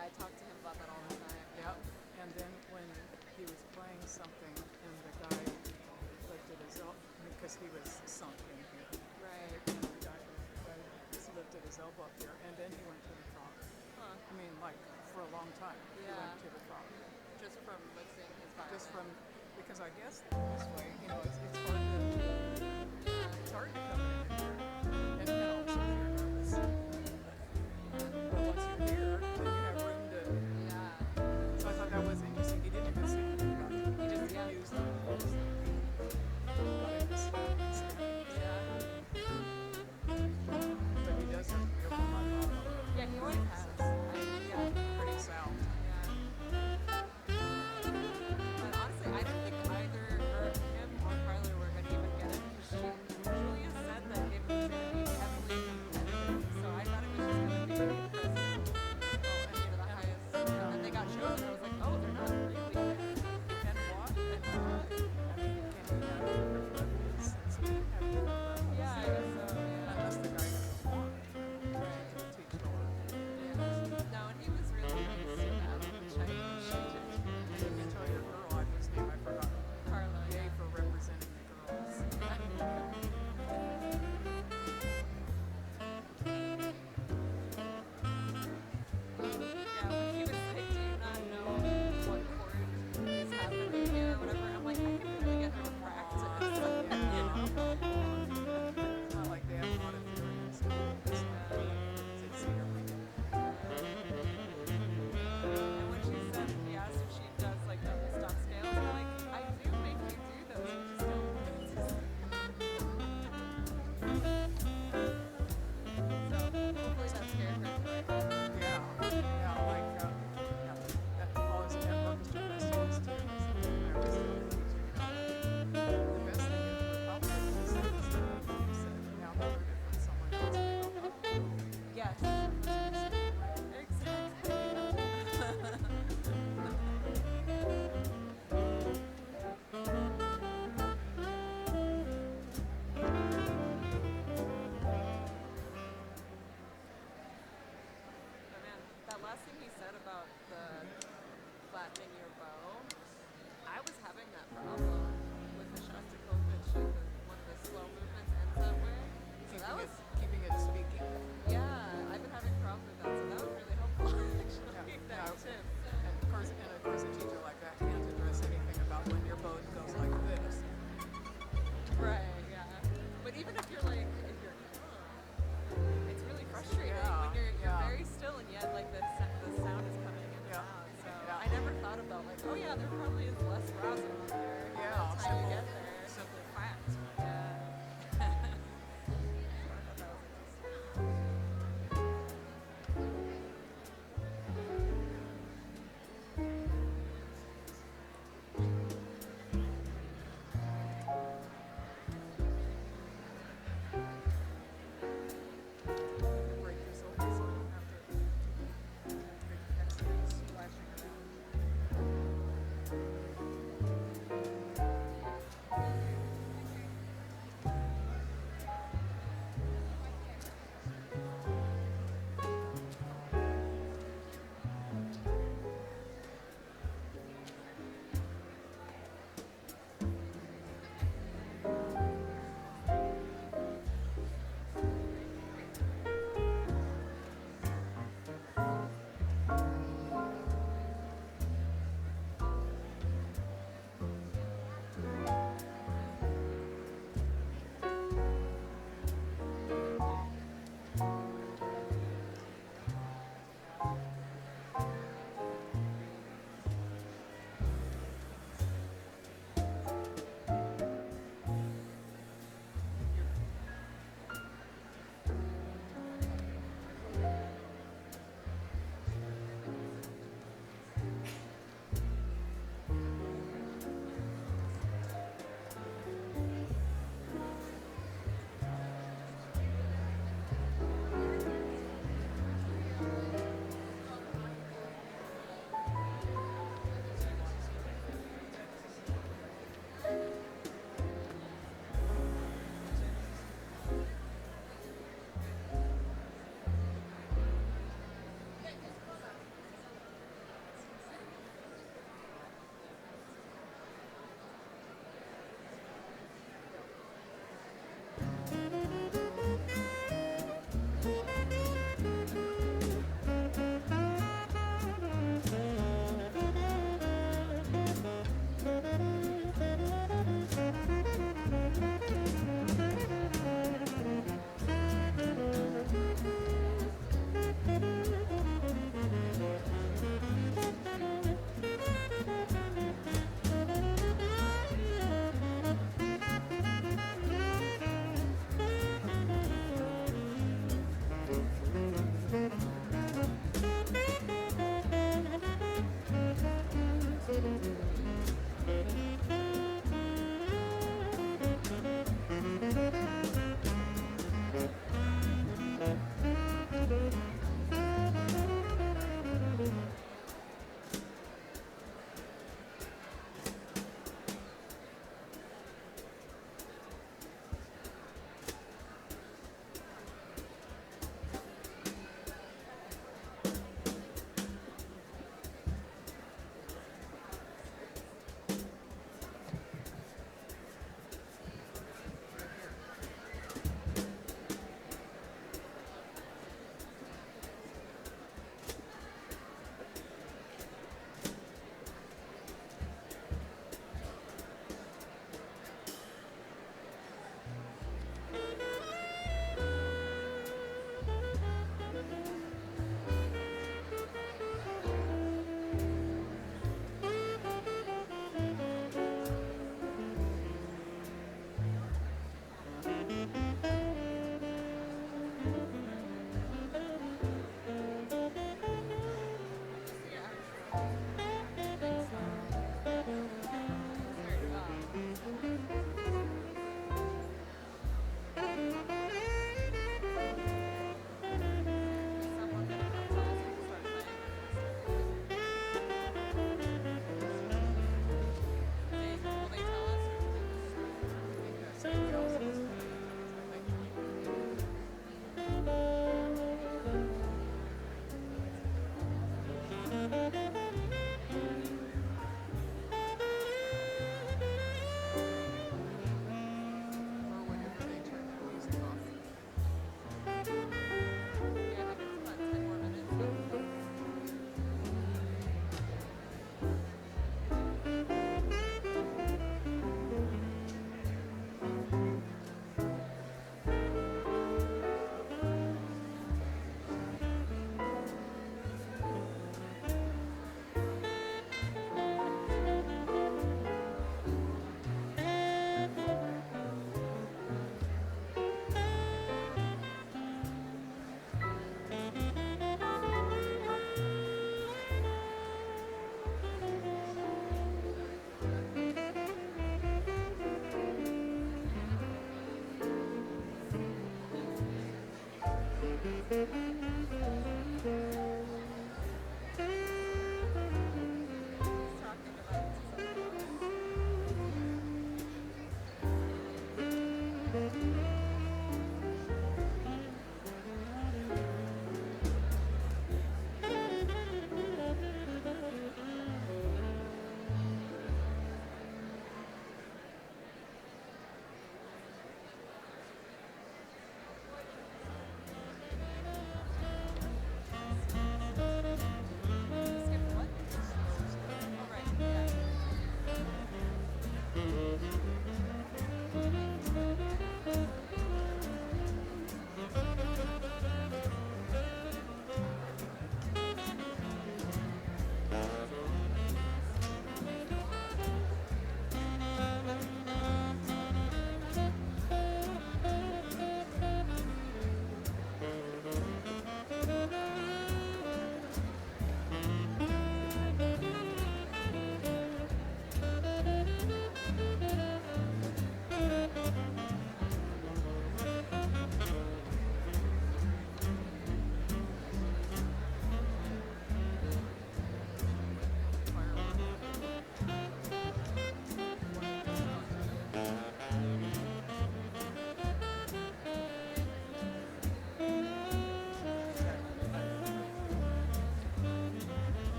Yeah, I talk to him about that all the time. Yep. And then when he was playing something and the guy lifted his elbow because he was sunk in here. Right. And the guy just lifted his elbow up here and then he went to the frog. Huh. I mean, like for a long time. He Yeah. went to the frog. Just from mixing his violin. Just from, because I guess this way, it's hard to come in here. And also if you're nervous. But once you're here, then you have room to. Yeah. So I thought that was interesting. He didn't even sing the guy. He just used the Yeah. But he does have real vibrato. Yeah, he always has. Pretty sound. Yeah. But honestly, I didn't think either him or Carly were going to even get it because Julia said that it was going to be heavily competitive. So I thought it was just going to be president, the highest. And then they got chosen. I was like, oh, they're not really there. And what? And I mean, can you have preference since you have your preference? Yeah, I guess so. Yeah. Unless the guy doesn't want to teach more. Yeah. No, and he was really nice to them, which I appreciated. And you can tell your girl, whose name I forgot. Carla. Yay for representing the girls. Yeah, when he was like, do you not know what chord is happening here or whatever? I'm like, I can really get her to practice. It's not like they have a lot of theory in school. It's everything. And when she said, he asked if she does like double stop scales, I'm like, I do make you do those, you just don't practice. So hopefully that scared her. That always at orchestra festivals too. I always tell the teacher, the best thing in the Republic is that you said, now that we're different, someone else may go, oh, Yes. But man, that last thing he said about the flattening your bow, I was having that problem with the Shostakovich, like one of the slow movements ends that way. So that was, keeping it speaking. yeah, I've been having problems with that, so that was really helpful actually, that tip. And of course a teacher like that can't address anything about when your bow goes like this. Right, yeah. But even if you're like, if you're calm, it's really frustrating when you're very still and yet like the sound is coming in and out. So I never thought about like, oh yeah, there probably is less rosin on there by the time you get there. Simple fact. Yeah. So I thought that was interesting.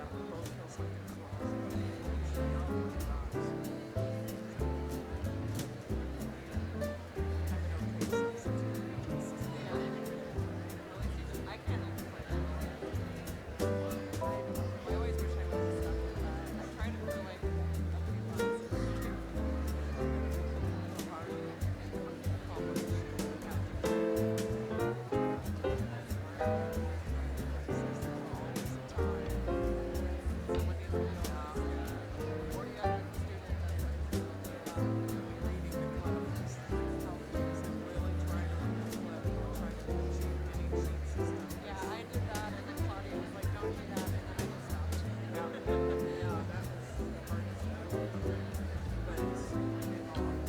Yeah, we both feel something is wrong. You should know when it dies. Have an okay sensitivity. Yeah. At least you just, I can't even play that. I always wish I would have stuck with that. I tried it for like a few months. So hard to accomplish. Or you got a student that's like Reading the Clovis, helping us really try to read the Clovis, try to do getting sheet system. yeah, I did that, and then Claudia was like, "Don't do that," and then I just stopped. Yeah, that was the hardest battle, but it's evolved.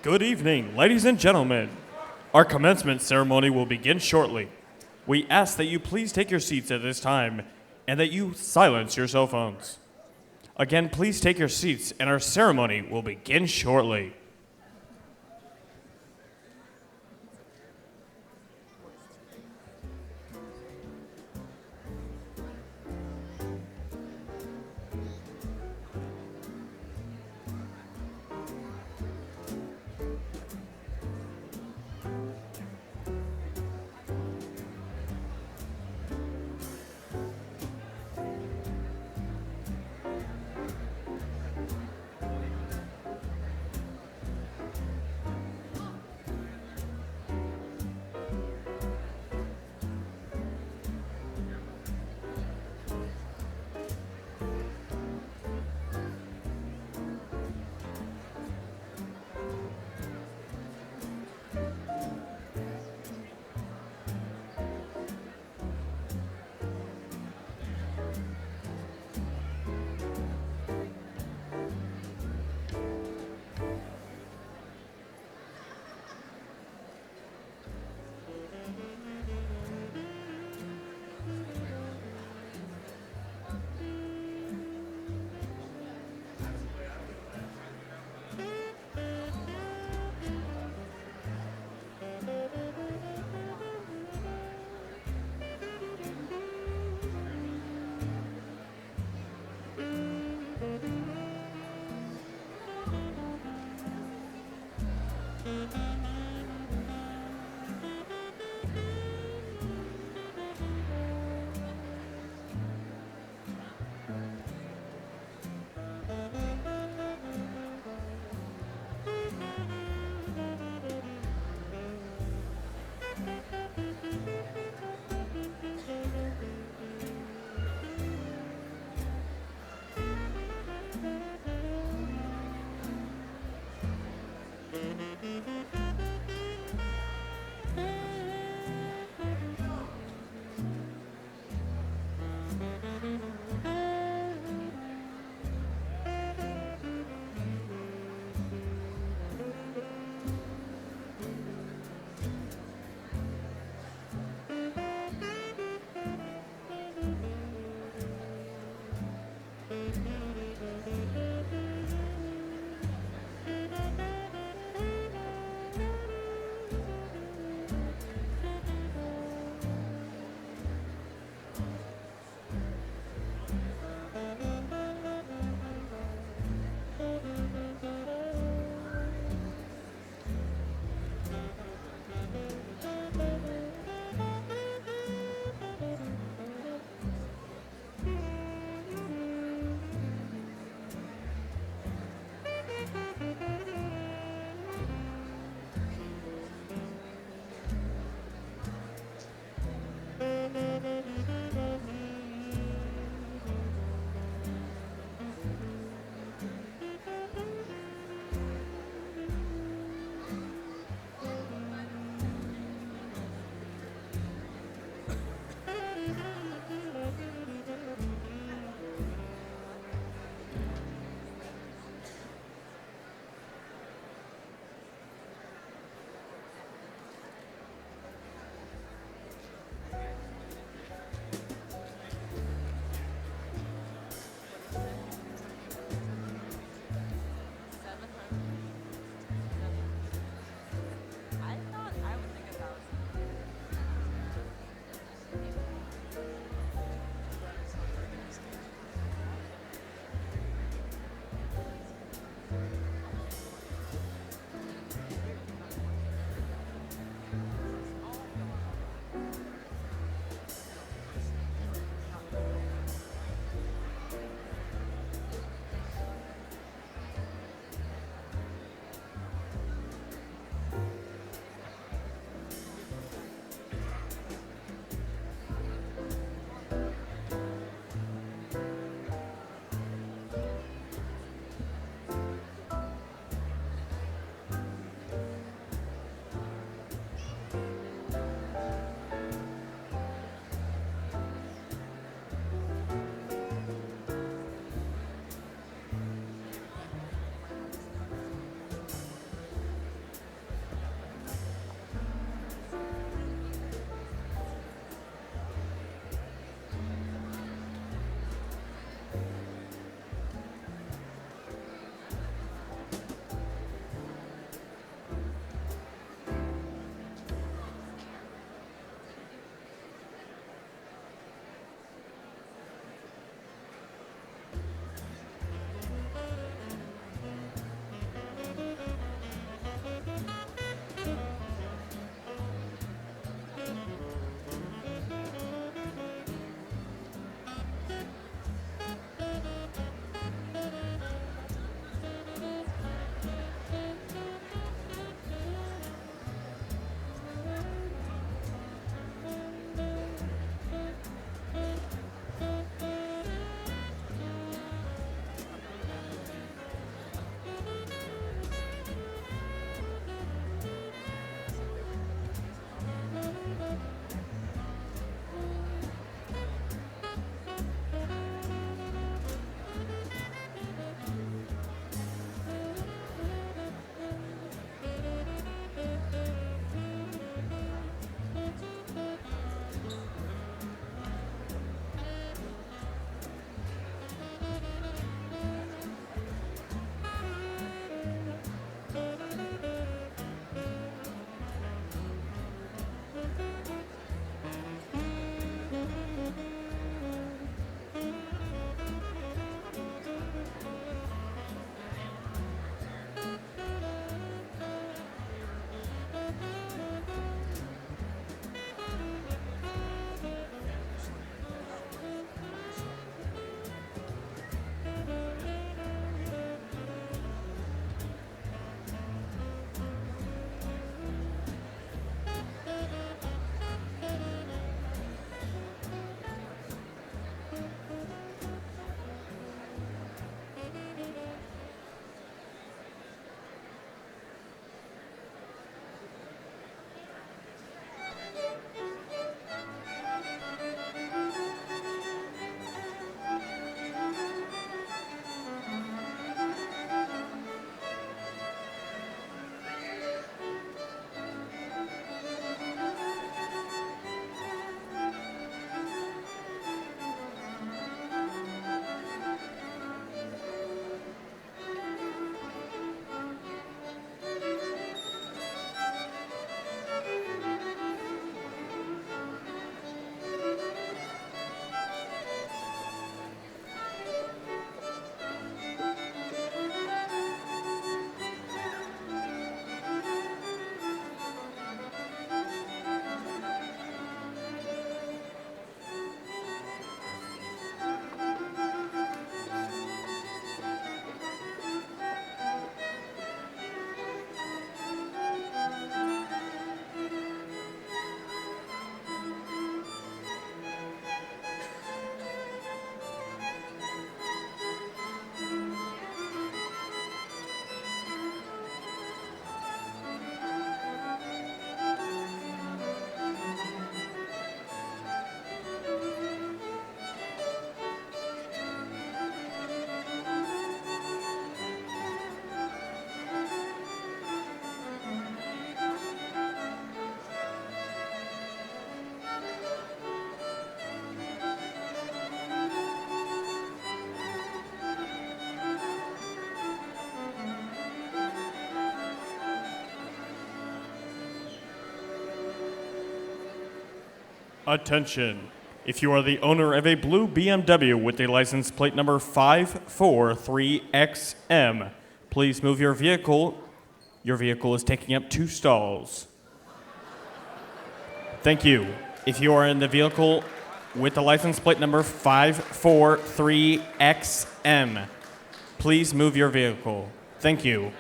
Good evening, ladies and gentlemen. Our commencement ceremony will begin shortly. We ask that you please take your seats at this time and that you silence your cell phones. Again, please take your seats and our ceremony will begin shortly. Attention. If you are the owner of a blue BMW with a license plate number 543XM, please move your vehicle. Your vehicle is taking up 2 stalls. Thank you. If you are in the vehicle with the license plate number 543XM, please move your vehicle. Thank you.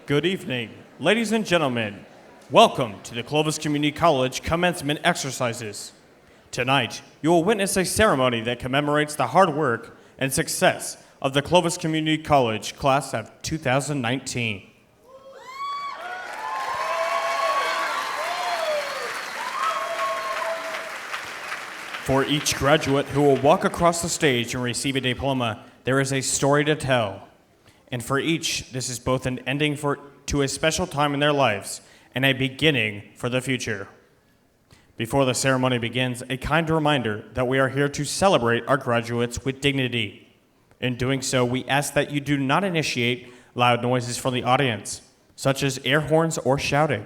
Good evening, ladies and gentlemen. Welcome to the Clovis Community College Commencement exercises. Tonight, you will witness a ceremony that commemorates the hard work and success of the Clovis Community College class of 2019. For each graduate who will walk across the stage and receive a diploma, there is a story to tell. And for each, this is both an ending to a special time in their lives and a beginning for the future. Before the ceremony begins, a kind reminder that we are here to celebrate our graduates with dignity. In doing so, we ask that you do not initiate loud noises from the audience, such as air horns or shouting.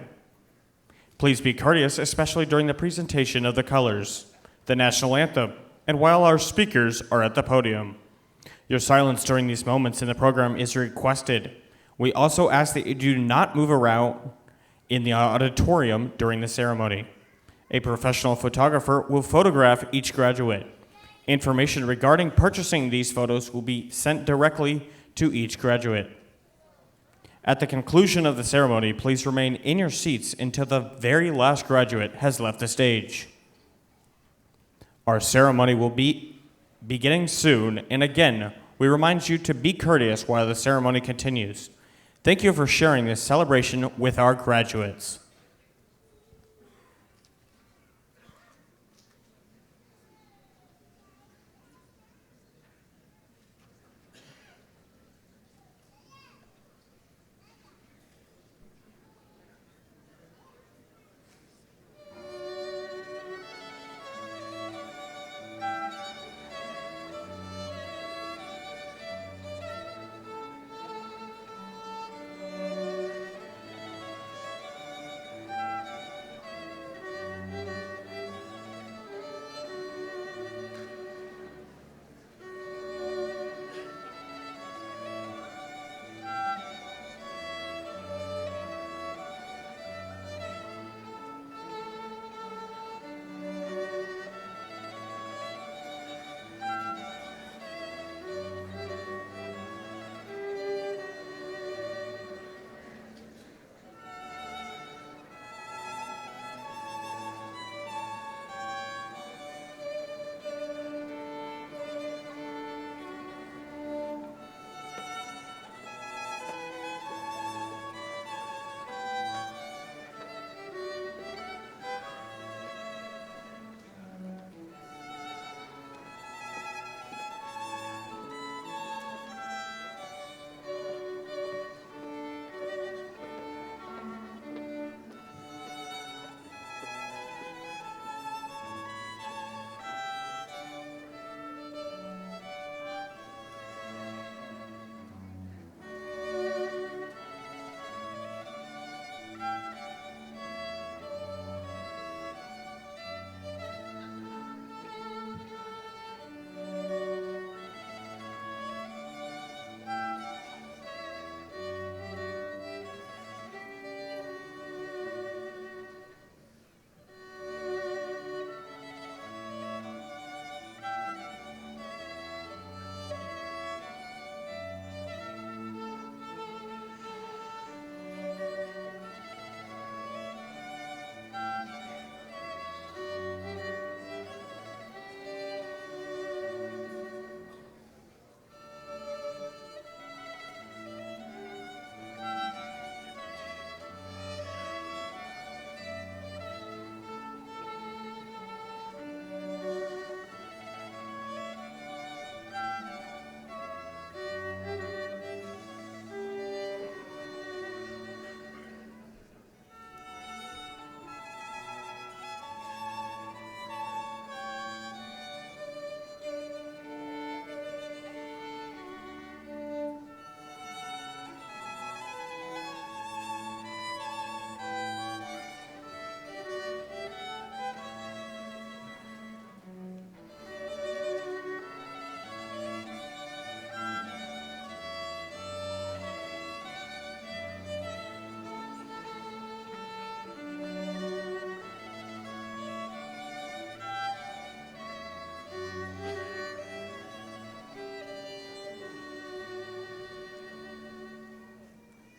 Please be courteous, especially during the presentation of the colors, the national anthem, and while our speakers are at the podium. Your silence during these moments in the program is requested. We also ask that you do not move around in the auditorium during the ceremony. A professional photographer will photograph each graduate. Information regarding purchasing these photos will be sent directly to each graduate. At the conclusion of the ceremony, please remain in your seats until the very last graduate has left the stage. Our ceremony will be beginning soon, and again, we remind you to be courteous while the ceremony continues. Thank you for sharing this celebration with our graduates.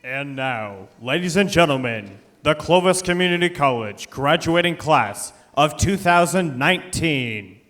And now, ladies and gentlemen, the Clovis Community College graduating class of 2019.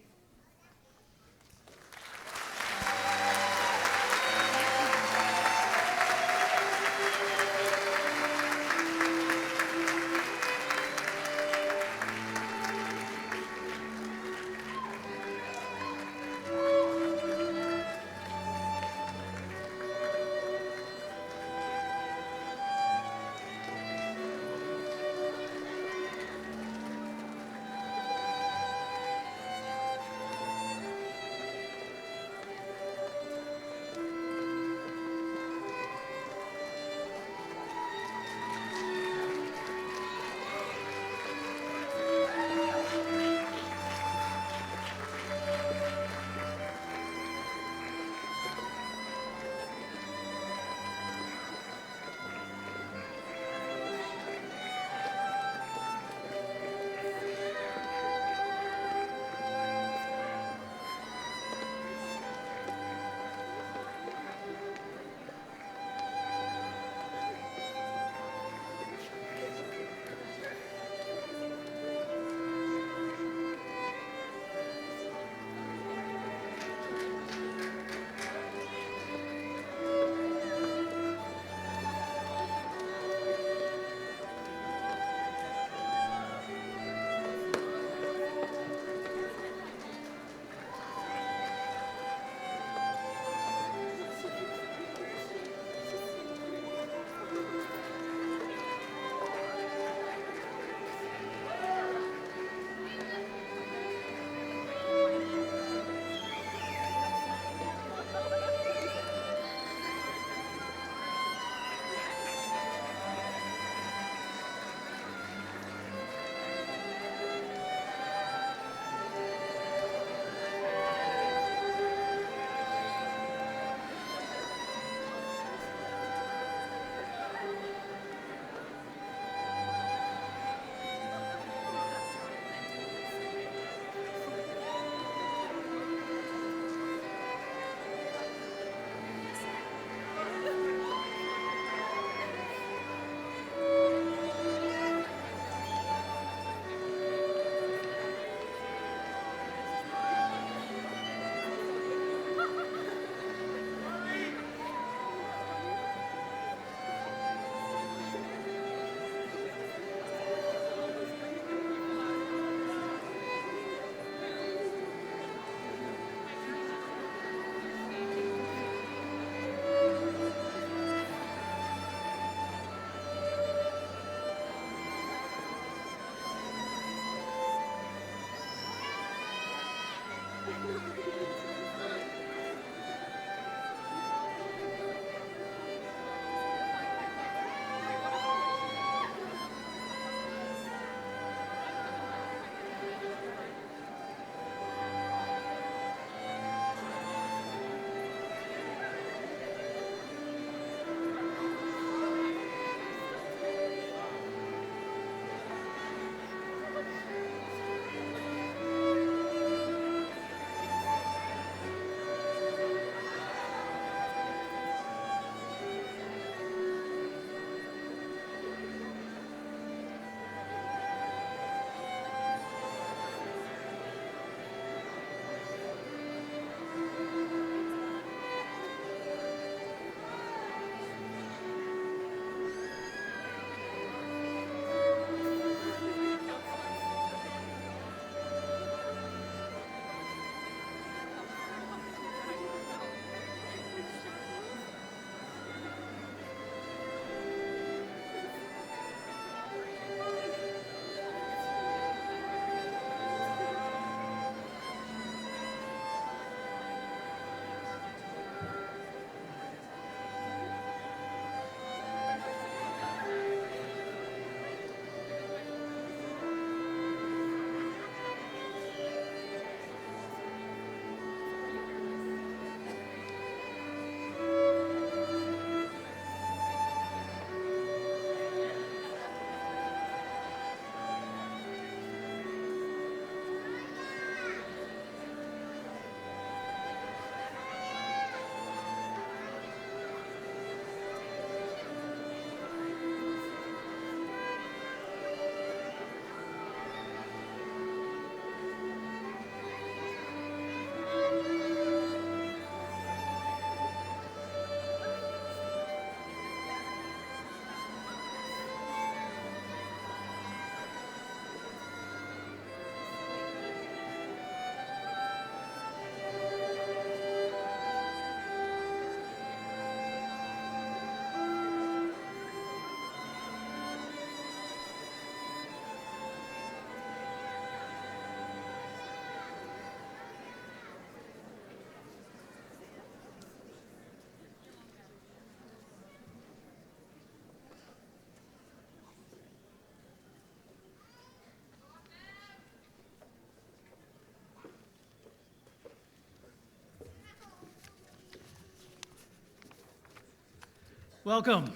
Welcome.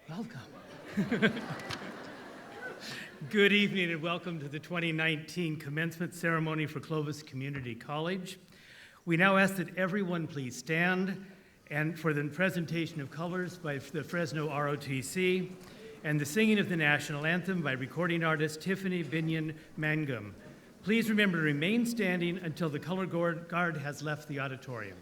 Welcome. Good evening and welcome to the 2019 commencement ceremony for Clovis Community College. We now ask that everyone please stand and for the presentation of colors by the Fresno ROTC and the singing of the national anthem by recording artist Tiffany Binion Mangum. Please remember to remain standing until the color guard has left the auditorium.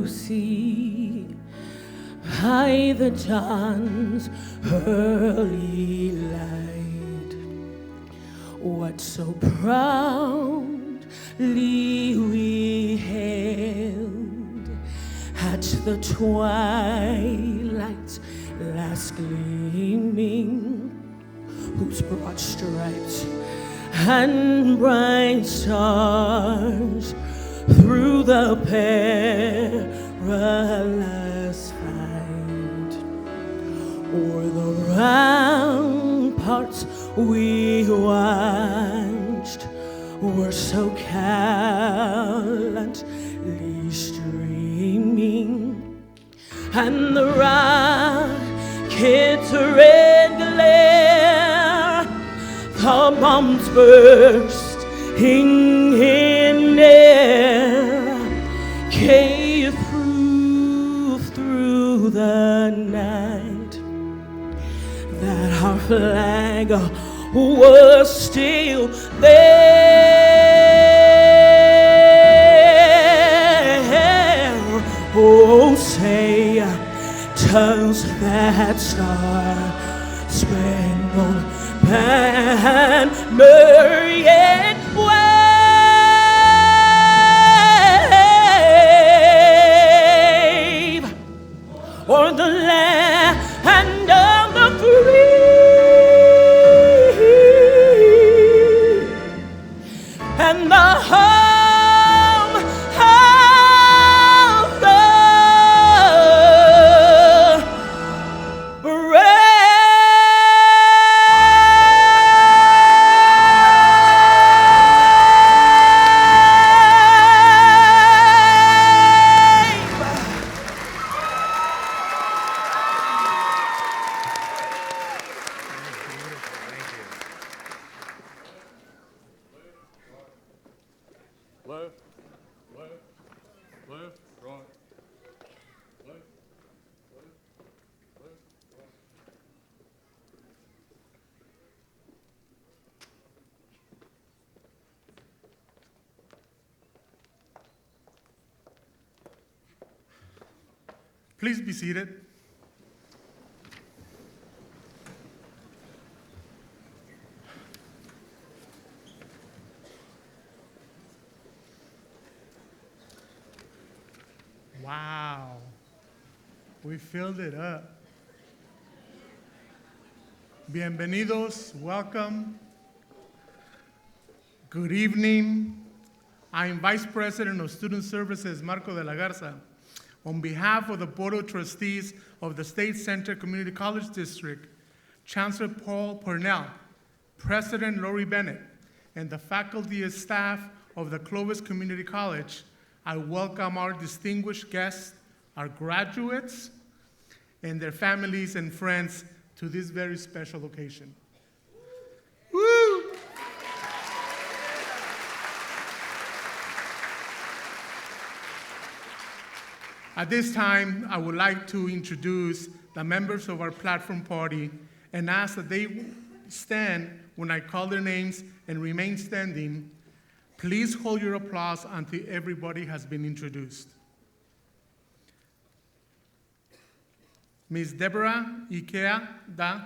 See by the dawn's early light what so proudly we hailed at the twilight's last gleaming, whose broad stripes and bright stars through the perilous fight o'er the ramparts we watched were so gallantly streaming, and the rocket's red glare, the bombs bursting in air, gave proof through the night that our flag was still there. Oh, say, does that star-spangled banner yet wave o'er the land of the free and the home of the brave? Please be seated. Wow, we filled it up. Bienvenidos, welcome. Good evening. I'm Vice President of Student Services, Marco de la Garza. On behalf of the Board of Trustees of the State Center Community College District, Chancellor Paul Purnell, President Lori Bennett, and the faculty and staff of the Clovis Community College, I welcome our distinguished guests, our graduates, and their families and friends to this very special occasion. Woo! At this time, I would like to introduce the members of our platform party and ask that they stand when I call their names and remain standing. Please hold your applause until everybody has been introduced. Ms. Deborah Ikea Da,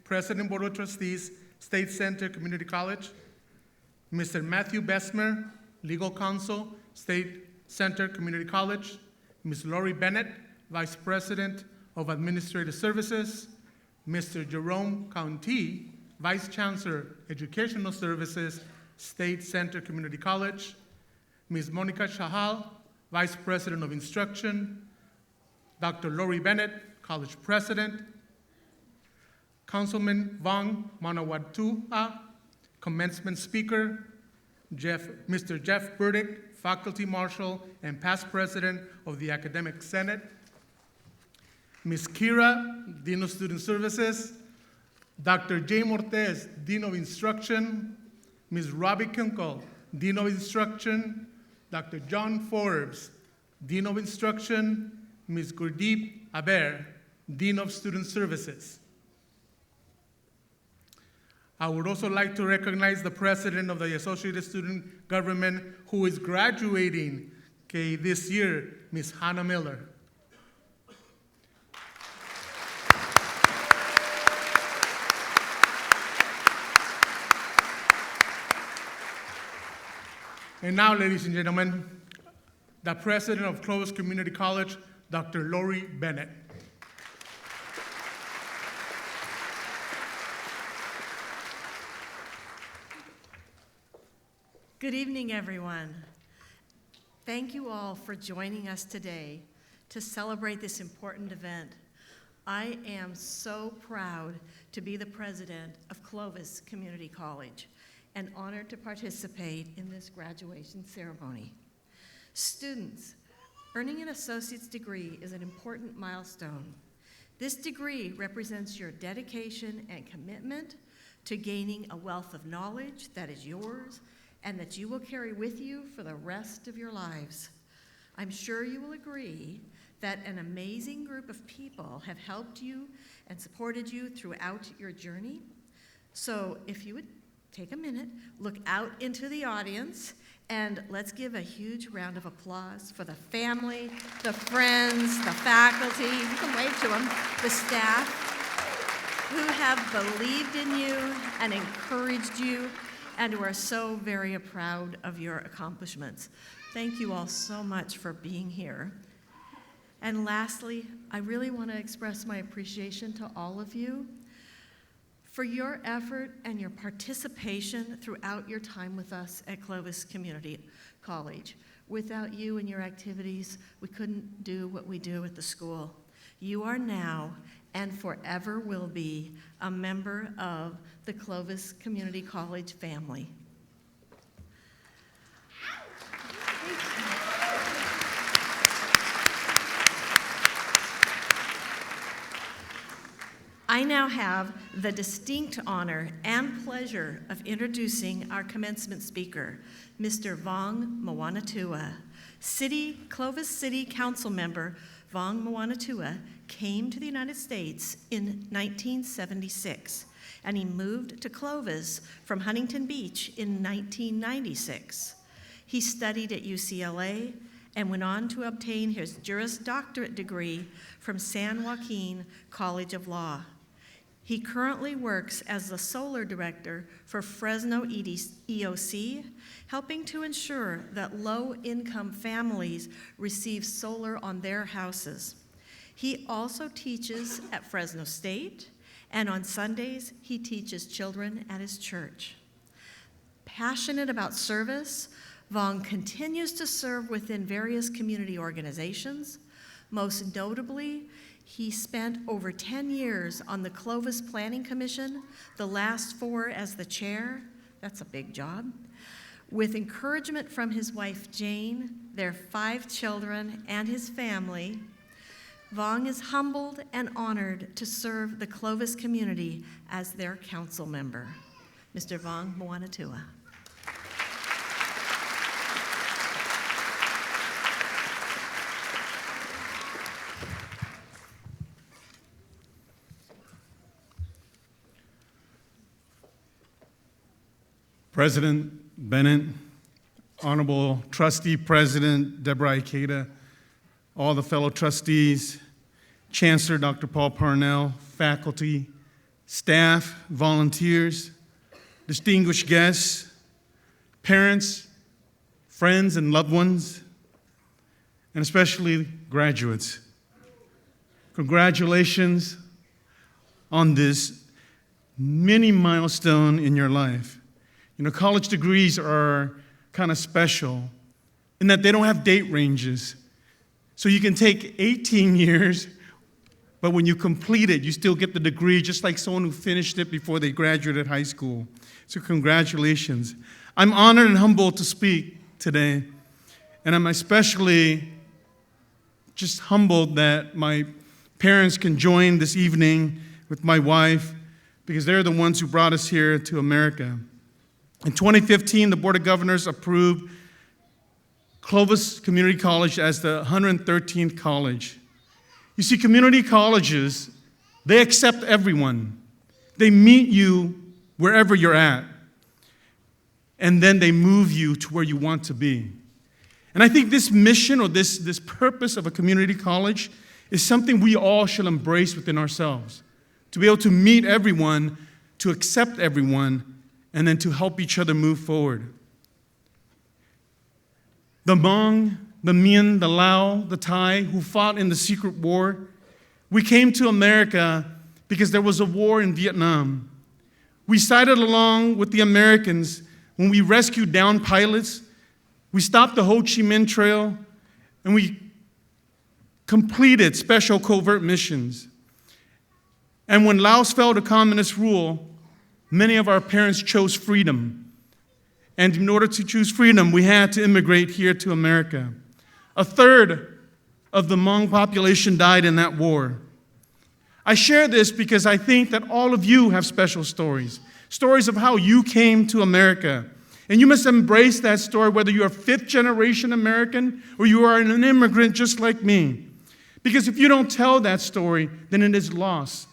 President Board of Trustees, State Center Community College. Mr. Matthew Besmer, Legal Counsel, State Center Community College. Ms. Lori Bennett, Vice President of Administrative Services. Mr. Jerome County, Vice Chancellor, Educational Services, State Center Community College. Ms. Monica Shahal, Vice President of Instruction. Dr. Lori Bennett, College President. Councilman Vong Manawatua, Commencement Speaker. Mr. Jeff Burdick, Faculty Marshal and past President of the Academic Senate. Ms. Kira, Dean of Student Services. Dr. Jay Mortez, Dean of Instruction. Ms. Robbie Kunkel, Dean of Instruction. Dr. John Forbes, Dean of Instruction. Ms. Gurdeep Aber, Dean of Student Services. I would also like to recognize the President of the Associated Student Government who is graduating this year, Ms. Hannah Miller. And now, ladies and gentlemen, the President of Clovis Community College, Dr. Lori Bennett. Good evening, everyone. Thank you all for joining us today to celebrate this important event. I am so proud to be the president of Clovis Community College and honored to participate in this graduation ceremony. Students, earning an associate's degree is an important milestone. This degree represents your dedication and commitment to gaining a wealth of knowledge that is yours and that you will carry with you for the rest of your lives. I'm sure you will agree that an amazing group of people have helped you and supported you throughout your journey. So if you would take a minute, look out into the audience, and let's give a huge round of applause for the family, the friends, the faculty, you can wave to them, the staff, who have believed in you and encouraged you and who are so very proud of your accomplishments. Thank you all so much for being here. And lastly, I really want to express my appreciation to all of you for your effort and your participation throughout your time with us at Clovis Community College. Without you and your activities, we couldn't do what we do at the school. You are now and forever will be a member of the Clovis Community College family. I now have the distinct honor and pleasure of introducing our commencement speaker, Mr. Vong Mawanatua. Clovis City Council member Vong Mawanatua came to the United States in 1976, and he moved to Clovis from Huntington Beach in 1996. He studied at UCLA and went on to obtain his Juris Doctorate degree from San Joaquin College of Law. He currently works as the solar director for Fresno EOC, helping to ensure that low-income families receive solar on their houses. He also teaches at Fresno State, and on Sundays, he teaches children at his church. Passionate about service, Vong continues to serve within various community organizations. Most notably, he spent over 10 years on the Clovis Planning Commission, the last 4 as the chair. That's a big job. With encouragement from his wife, Jane, their 5 children, and his family, Vong is humbled and honored to serve the Clovis community as their council member. Mr. Vong President Bennett, Honorable Trustee President Deborah Ikeda, all the fellow trustees, Chancellor Dr. Paul Parnell, faculty, staff, volunteers, distinguished guests, parents, friends, and loved ones, and especially graduates. Congratulations on this mini milestone in your life. You know, college degrees are kind of special in that they don't have date ranges. So you can take 18 years, but when you complete it, you still get the degree just like someone who finished it before they graduated high school. So congratulations. I'm honored and humbled to speak today, and I'm especially just humbled that my parents can join this evening with my wife because they're the ones who brought us here to America. In 2015, the Board of Governors approved Clovis Community College as the 113th college. You see, community colleges, they accept everyone. They meet you wherever you're at, and then they move you to where you want to be. And I think this mission or this purpose of a community college is something we all should embrace within ourselves, to be able to meet everyone, to accept everyone, and then to help each other move forward. The Hmong, the Mien, the Lao, the Thai, who fought in the secret war, we came to America because there was a war in Vietnam. We sided along with the Americans when we rescued downed pilots. We stopped the Ho Chi Minh Trail, and we completed special covert missions. And when Laos fell to communist rule, many of our parents chose freedom. And in order to choose freedom, we had to immigrate here to America. A third of the Hmong population died in that war. I share this because I think that all of you have special stories, stories of how you came to America. And you must embrace that story, whether you're a fifth-generation American or you are an immigrant just like me. Because if you don't tell that story, then it is lost.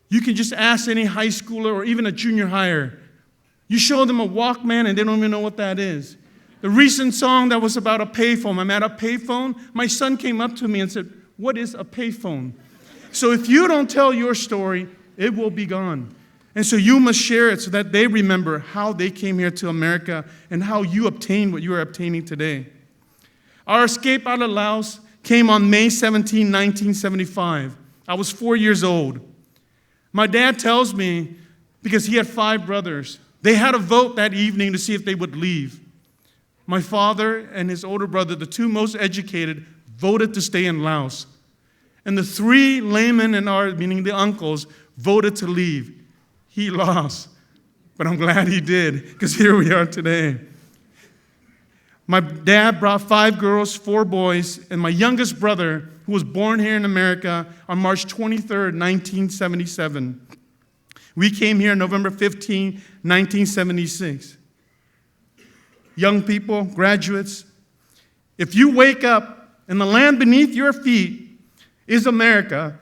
You can just ask any high schooler or even a junior higher. You show them a Walkman and they don't even know what that is. The recent song that was about a payphone, I'm at a payphone, my son came up to me and said, "What is a payphone?" So if you don't tell your story, it will be gone. And so you must share it so that they remember how they came here to America and how you obtained what you are obtaining today. Our escape out of Laos came on May 17, 1975. I was 4 years old. My dad tells me, because he had 5 brothers, they had a vote that evening to see if they would leave. My father and his older brother, the 2 most educated, voted to stay in Laos. And the 3 laymen in our, meaning the uncles, voted to leave. He lost, but I'm glad he did, because here we are today. My dad brought 5 girls, 4 boys, and my youngest brother, who was born here in America on March 23rd, 1977. We came here November 15, 1976. Young people, graduates, if you wake up and the land beneath your feet is America,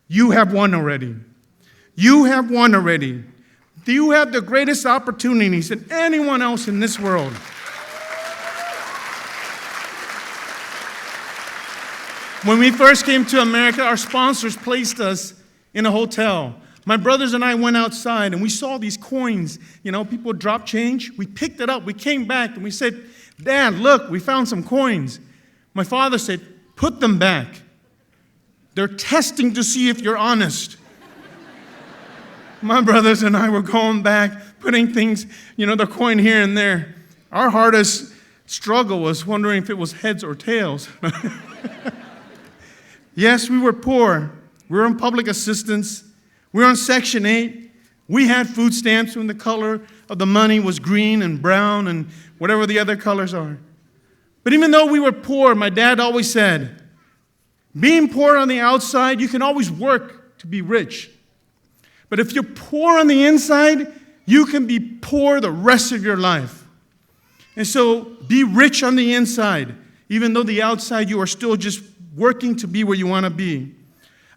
you have won already. You have won already. You have the greatest opportunities than anyone else in this world. When we first came to America, our sponsors placed us in a hotel. My brothers and I went outside and we saw these coins. You know, people drop change. We picked it up. We came back and we said, "Dad, look, we found some coins." My father said, "Put them back. They're testing to see if you're honest." My brothers and I were going back, putting things, the coin here and there. Our hardest struggle was wondering if it was heads or tails. Yes, we were poor. We were on public assistance. We were on Section 8. We had food stamps when the color of the money was green and brown and whatever the other colors are. But even though we were poor, my dad always said, being poor on the outside, you can always work to be rich. But if you're poor on the inside, you can be poor the rest of your life. And so be rich on the inside, even though the outside you are still just working to be where you want to be.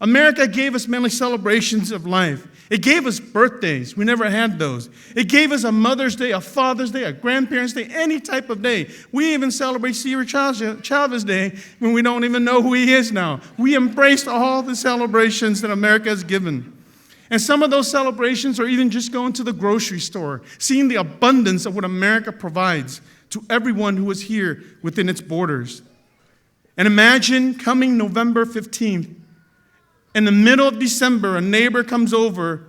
America gave us many celebrations of life. It gave us birthdays. We never had those. It gave us a Mother's Day, a Father's Day, a Grandparents' Day, any type of day. We even celebrate Cesar Chavez Day when we don't even know who he is now. We embraced all the celebrations that America has given. And some of those celebrations are even just going to the grocery store, seeing the abundance of what America provides to everyone who is here within its borders. And imagine coming November 15th, in the middle of December, a neighbor comes over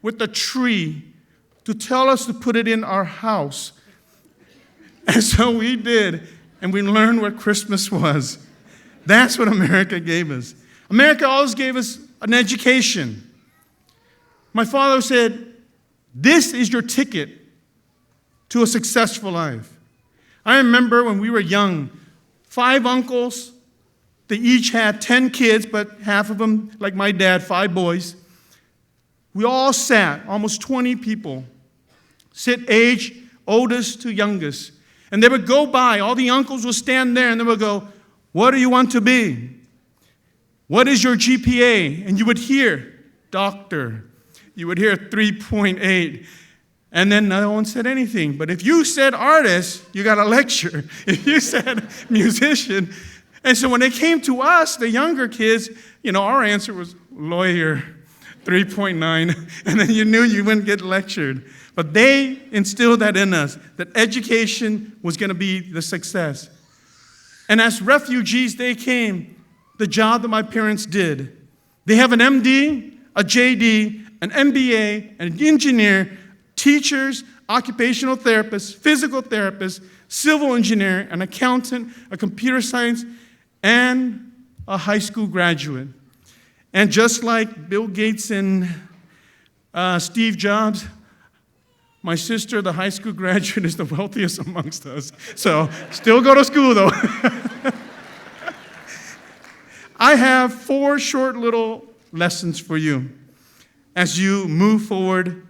with a tree to tell us to put it in our house. And so we did, and we learned what Christmas was. That's what America gave us. America always gave us an education. My father said, this is your ticket to a successful life. I remember when we were young, 5 uncles. They each had 10 kids, but half of them, like my dad, 5 boys. We all sat, almost 20 people, sit age oldest to youngest. And they would go by, all the uncles would stand there and they would go, what do you want to be? What is your GPA? And you would hear, doctor. You would hear 3.8. And then no one said anything. But if you said artist, you got a lecture. If you said musician. And so when it came to us, the younger kids, our answer was lawyer, 3.9. And then you knew you wouldn't get lectured. But they instilled that in us, that education was going to be the success. And as refugees, they came, the job that my parents did. They have an MD, a JD, an MBA, an engineer, teachers, occupational therapists, physical therapists, civil engineer, an accountant, a computer science, and a high school graduate. And just like Bill Gates and Steve Jobs, my sister, the high school graduate, is the wealthiest amongst us. So still go to school, though. I have 4 short little lessons for you as you move forward,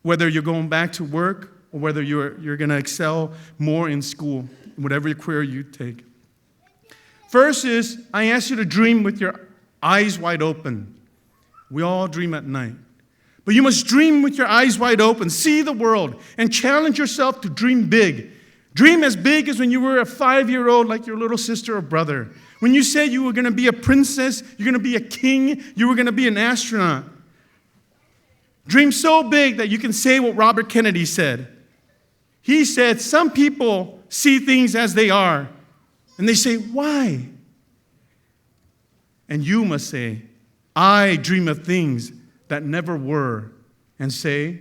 whether you're going back to work or whether you're going to excel more in school, whatever career you take. First is, I ask you to dream with your eyes wide open. We all dream at night. But you must dream with your eyes wide open, see the world, and challenge yourself to dream big. Dream as big as when you were a 5-year-old like your little sister or brother. When you said you were going to be a princess, you're going to be a king, you were going to be an astronaut. Dream so big that you can say what Robert Kennedy said. He said, some people see things as they are, and they say, why? And you must say, I dream of things that never were, and say,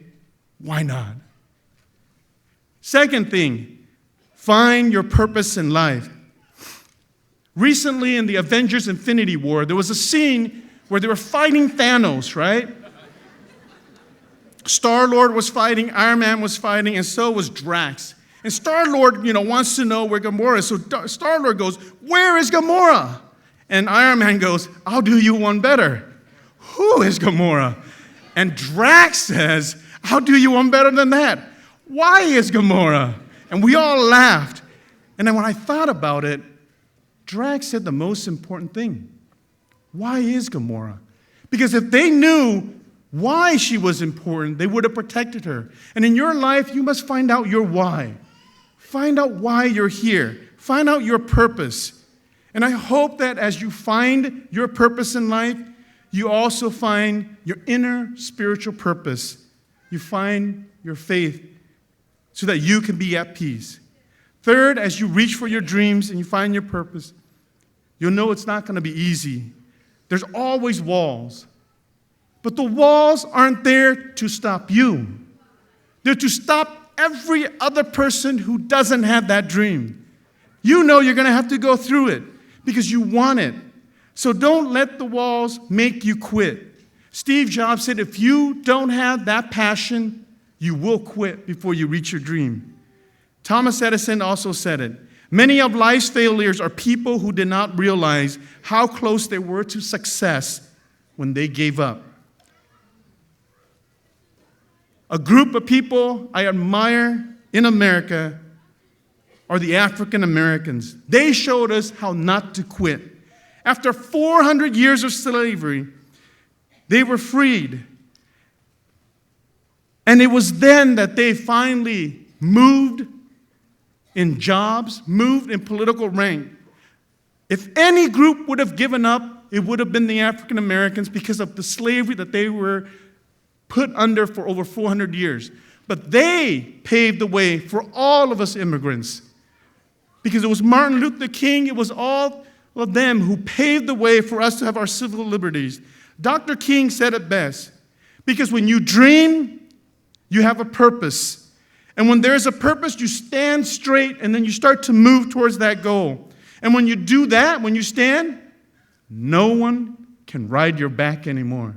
why not? Second thing, find your purpose in life. Recently in the Avengers Infinity War, there was a scene where they were fighting Thanos, right? Star-Lord was fighting, Iron Man was fighting, and so was Drax. And Star-Lord, wants to know where Gamora is. So Star-Lord goes, where is Gamora? And Iron Man goes, I'll do you one better. Who is Gamora? And Drax says, I'll do you one better than that. Why is Gamora? And we all laughed. And then when I thought about it, Drax said the most important thing. Why is Gamora? Because if they knew why she was important, they would have protected her. And in your life, you must find out your why. Find out why you're here. Find out your purpose. And I hope that as you find your purpose in life, you also find your inner spiritual purpose. You find your faith so that you can be at peace. Third, as you reach for your dreams and you find your purpose, you'll know it's not going to be easy. There's always walls. But the walls aren't there to stop you. They're to stop every other person who doesn't have that dream. You know you're going to have to go through it because you want it. So don't let the walls make you quit. Steve Jobs said, if you don't have that passion, you will quit before you reach your dream. Thomas Edison also said it. Many of life's failures are people who did not realize how close they were to success when they gave up. A group of people I admire in America are the African Americans. They showed us how not to quit. After 400 years of slavery, they were freed. And it was then that they finally moved in jobs, moved in political rank. If any group would have given up, it would have been the African Americans because of the slavery that they were put under for over 400 years. But they paved the way for all of us immigrants. Because it was Martin Luther King, it was all of them who paved the way for us to have our civil liberties. Dr. King said it best. Because when you dream, you have a purpose. And when there's a purpose, you stand straight and then you start to move towards that goal. And when you do that, when you stand, no one can ride your back anymore.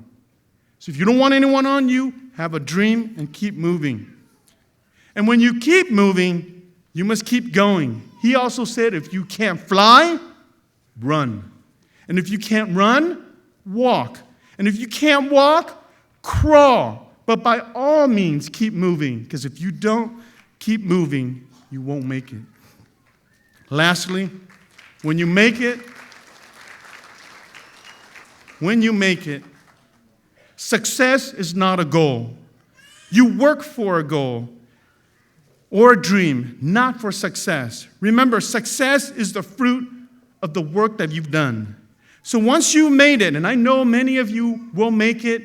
So if you don't want anyone on you, have a dream and keep moving. And when you keep moving, you must keep going. He also said, if you can't fly, run. And if you can't run, walk. And if you can't walk, crawl. But by all means, keep moving. Because if you don't keep moving, you won't make it. Lastly, when you make it, success is not a goal. You work for a goal or a dream, not for success. Remember, success is the fruit of the work that you've done. So once you made it, and I know many of you will make it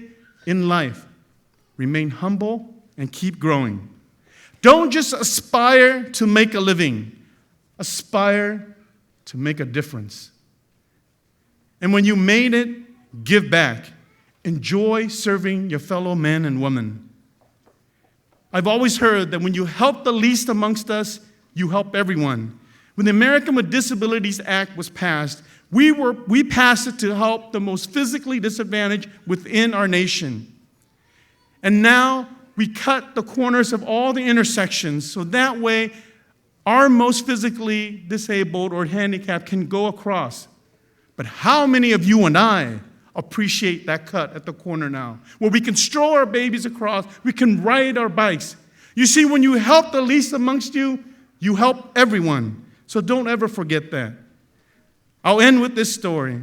in life, remain humble and keep growing. Don't just aspire to make a living. Aspire to make a difference. And when you made it, give back. Enjoy serving your fellow men and women. I've always heard that when you help the least amongst us, you help everyone. When the American with Disabilities Act was passed, we passed it to help the most physically disadvantaged within our nation. And now we cut the corners of all the intersections so that way our most physically disabled or handicapped can go across. But how many of you and I appreciate that cut at the corner now, where we can stroll our babies across, we can ride our bikes? You see, when you help the least amongst you, you help everyone. So don't ever forget that. I'll end with this story.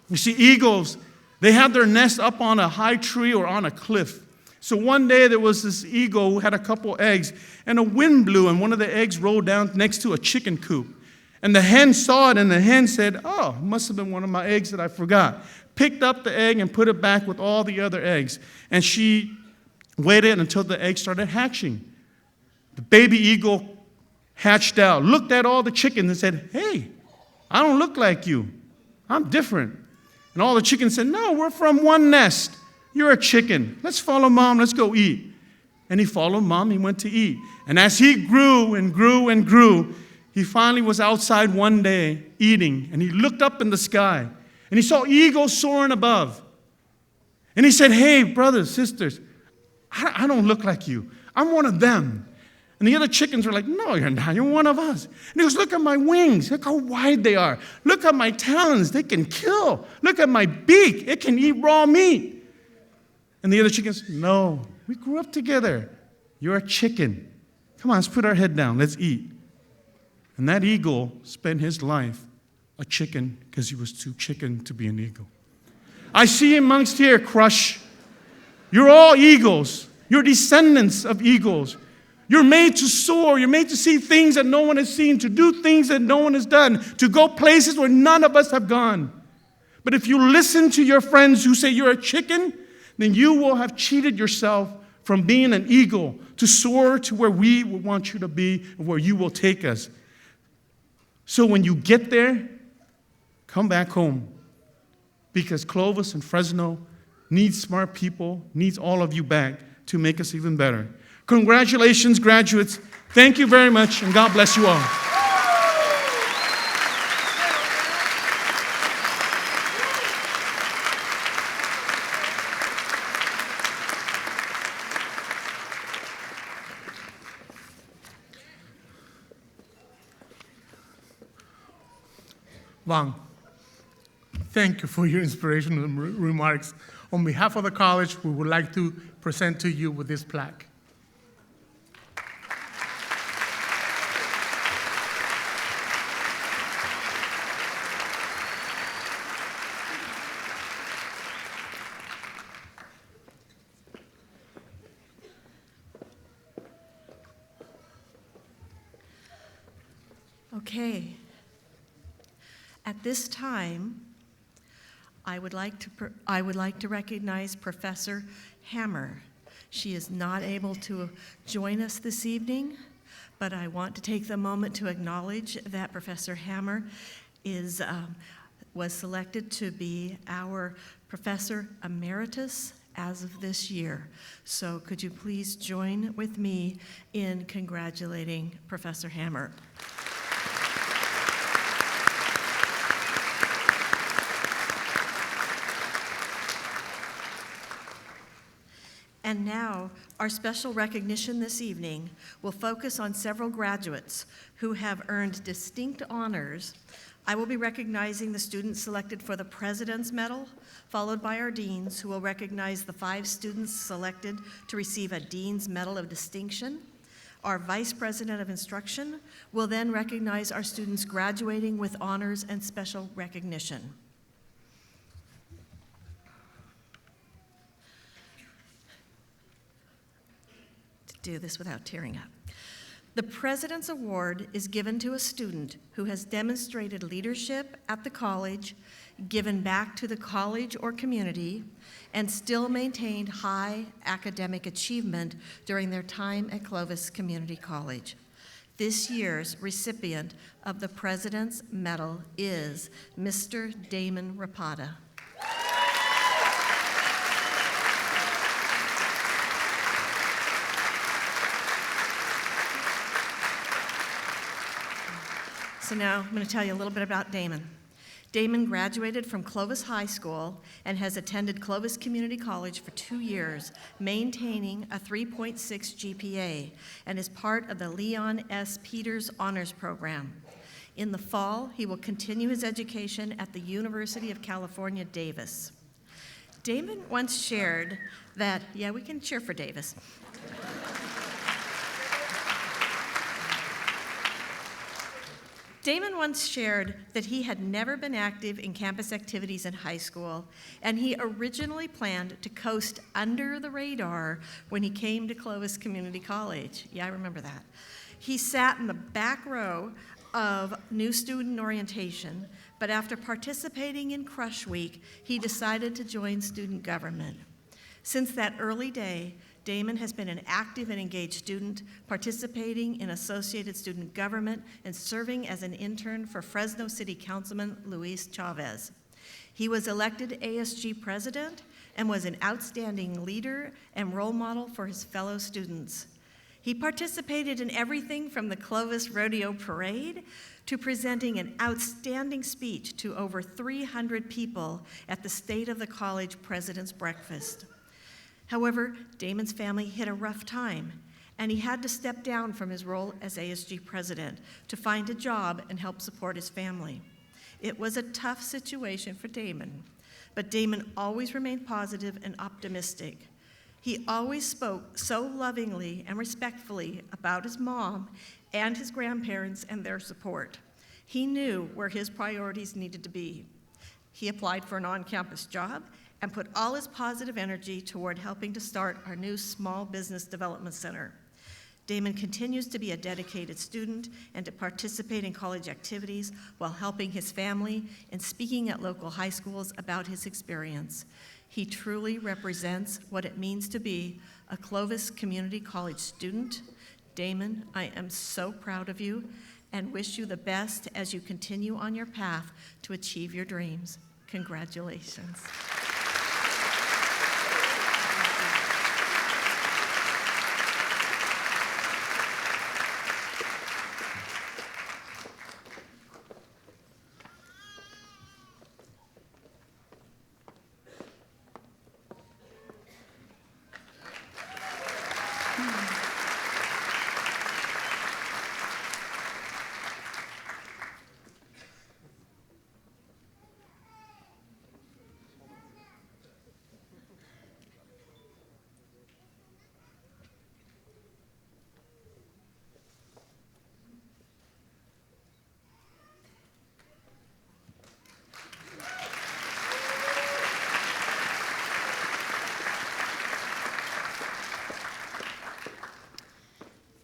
You see, eagles, they have their nest up on a high tree or on a cliff. So one day there was this eagle who had a couple eggs, and a wind blew, and one of the eggs rolled down next to a chicken coop. And the hen saw it, and the hen said, "Oh, it must have been one of my eggs that I forgot." Picked up the egg and put it back with all the other eggs. And she waited until the egg started hatching. The baby eagle hatched out, looked at all the chickens and said, "Hey, I don't look like you. I'm different." And all the chickens said, "No, we're from one nest. You're a chicken. Let's follow Mom. Let's go eat." And he followed Mom. He went to eat. And as he grew and grew and grew, he finally was outside one day eating. And he looked up in the sky. And he saw eagles soaring above. And he said, "Hey, brothers, sisters, I don't look like you. I'm one of them." And the other chickens were like, "No, you're not. You're one of us." And he goes, "Look at my wings. Look how wide they are. Look at my talons. They can kill. Look at my beak. It can eat raw meat." And the other chickens, "No, we grew up together. You're a chicken. Come on, let's put our head down. Let's eat." And that eagle spent his life a chicken because he was too chicken to be an eagle. I see amongst here, Crush. You're all eagles. You're descendants of eagles. You're made to soar. You're made to see things that no one has seen, to do things that no one has done, to go places where none of us have gone. But if you listen to your friends who say you're a chicken, then you will have cheated yourself from being an eagle to soar to where we want you to be and where you will take us. So when you get there, come back home, because Clovis and Fresno needs smart people, needs all of you back to make us even better. Congratulations, graduates. Thank you very much, and God bless you all. Wang, thank you for your inspirational remarks. On behalf of the college, we would like to present to you with this plaque. Okay. At this time, I would like to recognize Professor Hammer. She is not able to join us this evening, but I want to take the moment to acknowledge that Professor Hammer was selected to be our Professor Emeritus as of this year. So could you please join with me in congratulating Professor Hammer. And now, our special recognition this evening will focus on several graduates who have earned distinct honors. I will be recognizing the students selected for the President's Medal, followed by our deans, who will recognize the 5 students selected to receive a Dean's Medal of Distinction. Our Vice President of Instruction will then recognize our students graduating with honors and special recognition. Do this without tearing up. The President's Award is given to a student who has demonstrated leadership at the college, given back to the college or community, and still maintained high academic achievement during their time at Clovis Community College. This year's recipient of the President's Medal is Mr. Damon Rapata. So now I'm going to tell you a little bit about Damon. Damon graduated from Clovis High School and has attended Clovis Community College for 2 years, maintaining a 3.6 GPA, and is part of the Leon S. Peters Honors Program. In the fall, he will continue his education at the University of California, Davis. Damon once shared that, yeah, we can cheer for Davis. Damon once shared that he had never been active in campus activities in high school, and he originally planned to coast under the radar when he came to Clovis Community College. Yeah, I remember that. He sat in the back row of new student orientation, but after participating in Crush Week, he decided to join student government. Since that early day, Damon has been an active and engaged student, participating in Associated Student Government and serving as an intern for Fresno City Councilman Luis Chavez. He was elected ASG president and was an outstanding leader and role model for his fellow students. He participated in everything from the Clovis Rodeo Parade to presenting an outstanding speech to over 300 people at the State of the College President's Breakfast. However, Damon's family hit a rough time, and he had to step down from his role as ASG president to find a job and help support his family. It was a tough situation for Damon, but Damon always remained positive and optimistic. He always spoke so lovingly and respectfully about his mom and his grandparents and their support. He knew where his priorities needed to be. He applied for an on-campus job and put all his positive energy toward helping to start our new Small Business Development Center. Damon continues to be a dedicated student and to participate in college activities while helping his family and speaking at local high schools about his experience. He truly represents what it means to be a Clovis Community College student. Damon, I am so proud of you and wish you the best as you continue on your path to achieve your dreams. Congratulations.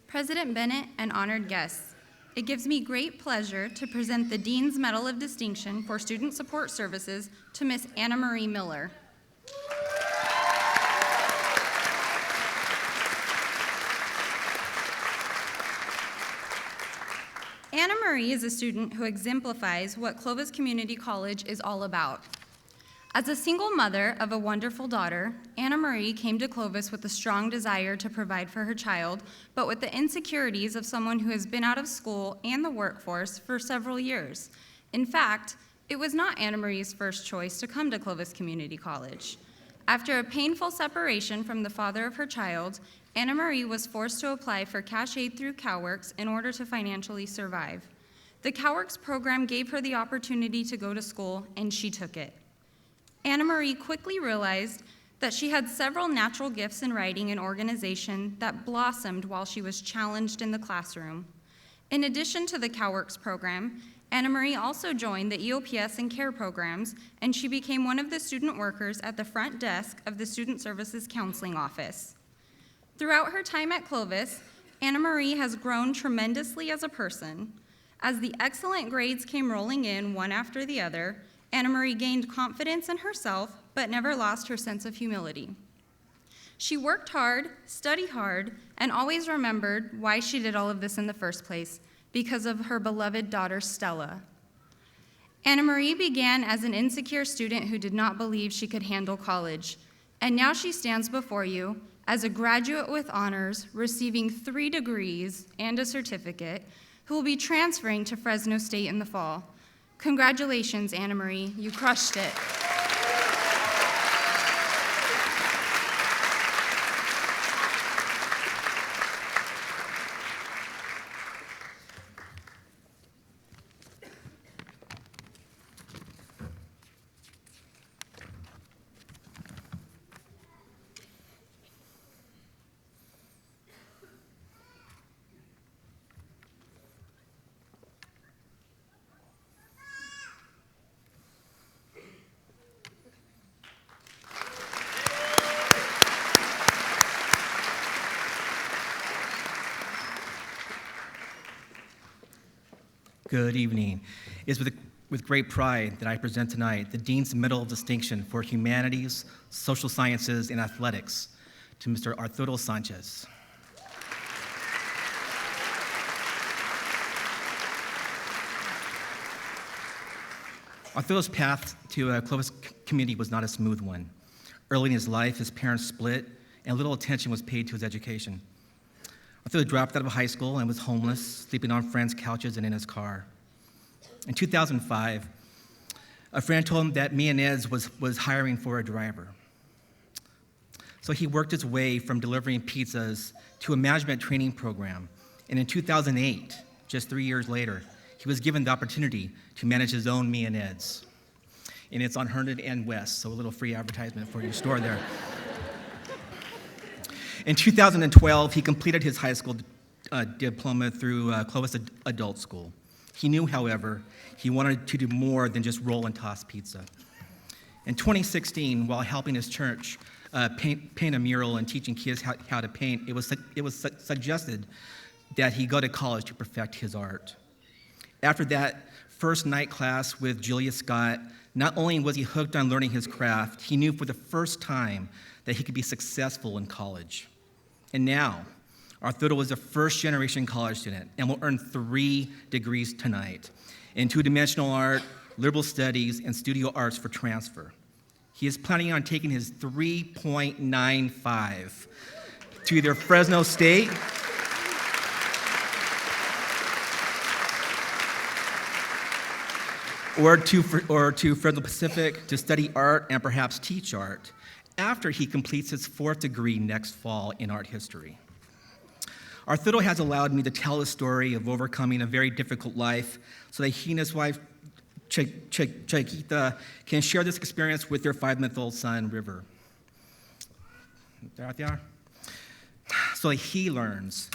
President Bennett and honored guests, it gives me great pleasure to present the Dean's Medal of Distinction for Student Support Services to Miss Anna Marie Miller. Anna Marie is a student who exemplifies what Clovis Community College is all about. As a single mother of a wonderful daughter, Anna Marie came to Clovis with a strong desire to provide for her child, but with the insecurities of someone who has been out of school and the workforce for several years. In fact, it was not Anna Marie's first choice to come to Clovis Community College. After a painful separation from the father of her child, Anna Marie was forced to apply for cash aid through CalWorks in order to financially survive. The CalWorks program gave her the opportunity to go to school, and she took it. Anna Marie quickly realized that she had several natural gifts in writing and organization that blossomed while she was challenged in the classroom. In addition to the CalWorks program, Anna Marie also joined the EOPS and CARE programs, and she became one of the student workers at the front desk of the Student Services Counseling Office. Throughout her time at Clovis, Anna Marie has grown tremendously as a person. As the excellent grades came rolling in one after the other, Anna Marie gained confidence in herself, but never lost her sense of humility. She worked hard, studied hard, and always remembered why she did all of this in the first place, because of her beloved daughter, Stella. Anna Marie began as an insecure student who did not believe she could handle college, and now she stands before you as a graduate with honors, receiving 3 degrees and a certificate, who will be transferring to Fresno State in the fall. Congratulations, Anna Marie, you crushed it. Good evening. It is with great pride that I present tonight the Dean's Medal of Distinction for Humanities, Social Sciences, and Athletics to Mr. Arturo Sanchez. Arturo's path to Clovis community was not a smooth one. Early in his life, his parents split, and little attention was paid to his education. Arturo dropped out of high school and was homeless, sleeping on friends' couches and in his car. In 2005, a friend told him that Me and Ed's was hiring for a driver. So he worked his way from delivering pizzas to a management training program. And in 2008, just 3 years later, he was given the opportunity to manage his own Me and Ed's. And it's on Herndon and West, so a little free advertisement for your store there. In 2012, he completed his high school diploma through Clovis Adult School. He knew, however, he wanted to do more than just roll and toss pizza. In 2016, while helping his church paint a mural and teaching kids how to paint, it was suggested that he go to college to perfect his art. After that first night class with Julia Scott, not only was he hooked on learning his craft, he knew for the first time that he could be successful in college. And now, Arturo is a first-generation college student and will earn 3 degrees tonight in 2-dimensional art, liberal studies, and studio arts for transfer. He is planning on taking his 3.95 to either Fresno State or to Fresno Pacific to study art and perhaps teach art after he completes his 4th degree next fall in art history. Arturo has allowed me to tell his story of overcoming a very difficult life so that he and his wife, Chiquita, can share this experience with their 5-month-old son, River. There they are. So that he learns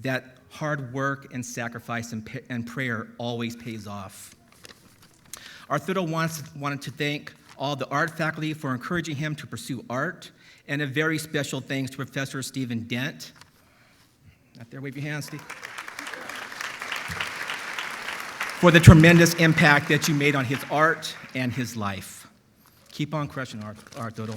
that hard work and sacrifice and prayer always pays off. Arturo wanted to thank all the art faculty for encouraging him to pursue art, and a very special thanks to Professor Stephen Dent. Out there, wave your hands, Steve. for the tremendous impact that you made on his art and his life. Keep on crushing, Arturo.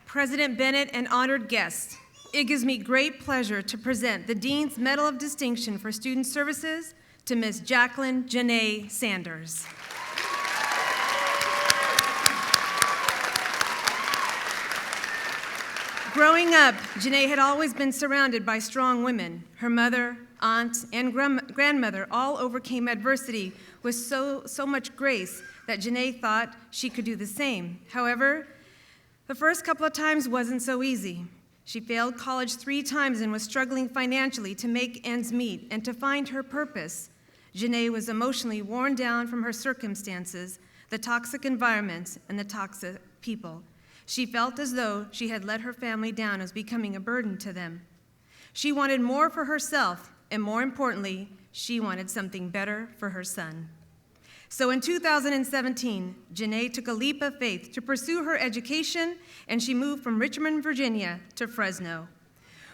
President Bennett and honored guests, it gives me great pleasure to present the Dean's Medal of Distinction for Student Services to Ms. Jacqueline Janae Sanders. Growing up, Janae had always been surrounded by strong women. Her mother, aunt, and grandmother all overcame adversity with so much grace that Janae thought she could do the same. However, the first couple of times wasn't so easy. She failed college 3 times and was struggling financially to make ends meet and to find her purpose. Janae was emotionally worn down from her circumstances, the toxic environments, and the toxic people. She felt as though she had let her family down and was becoming a burden to them. She wanted more for herself, and more importantly, she wanted something better for her son. So in 2017, Janae took a leap of faith to pursue her education, and she moved from Richmond, Virginia to Fresno.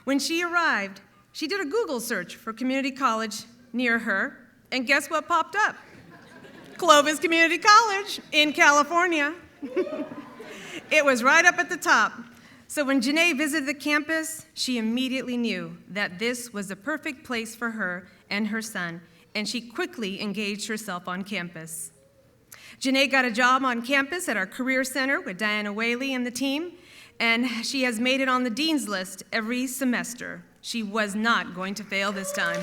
When she arrived, she did a Google search for community college near her, and guess what popped up? Clovis Community College in California. It was right up at the top. So when Janae visited the campus, she immediately knew that this was the perfect place for her and her son, and she quickly engaged herself on campus. Janae got a job on campus at our Career Center with Diana Whaley and the team, and she has made it on the Dean's List every semester. She was not going to fail this time.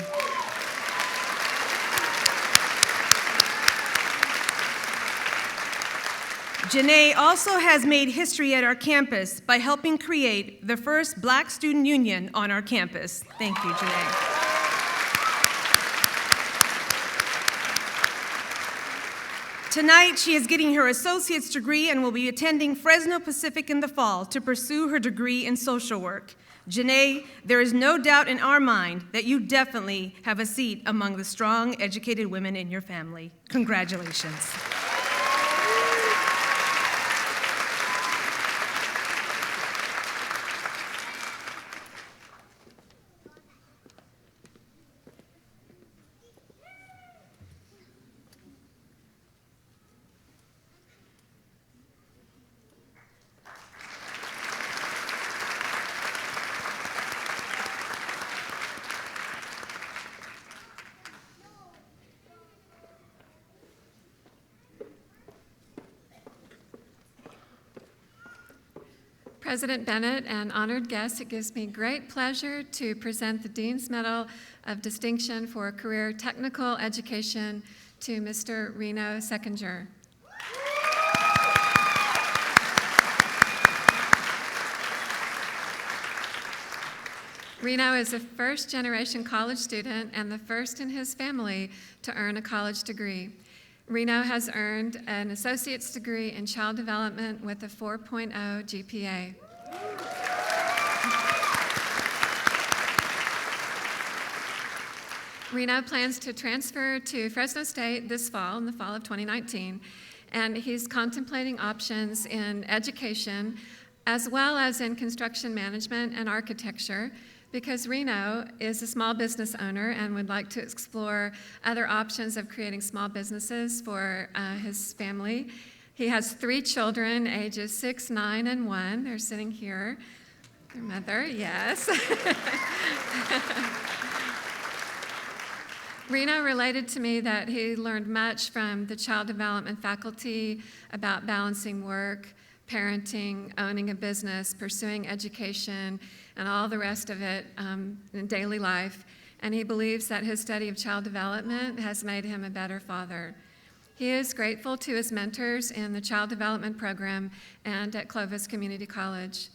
Janae also has made history at our campus by helping create the first Black student union on our campus. Thank you, Janae. Tonight, she is getting her associate's degree and will be attending Fresno Pacific in the fall to pursue her degree in social work. Janae, there is no doubt in our mind that you definitely have a seat among the strong, educated women in your family. Congratulations. President Bennett and honored guests, it gives me great pleasure to present the Dean's Medal of Distinction for Career Technical Education to Mr. Reno Seckinger. Reno is a first-generation college student and the first in his family to earn a college degree. Reno has earned an associate's degree in child development with a 4.0 GPA. Reno plans to transfer to Fresno State this fall, in the fall of 2019, and he's contemplating options in education as well as in construction management and architecture, because Reno is a small business owner and would like to explore other options of creating small businesses for his family. He has 3 children, ages 6, 9, and 1. They're sitting here. Their mother, yes. Reno related to me that he learned much from the child development faculty about balancing work, parenting, owning a business, pursuing education, and all the rest of it in daily life. And he believes that his study of child development has made him a better father. He is grateful to his mentors in the Child Development Program and at Clovis Community College.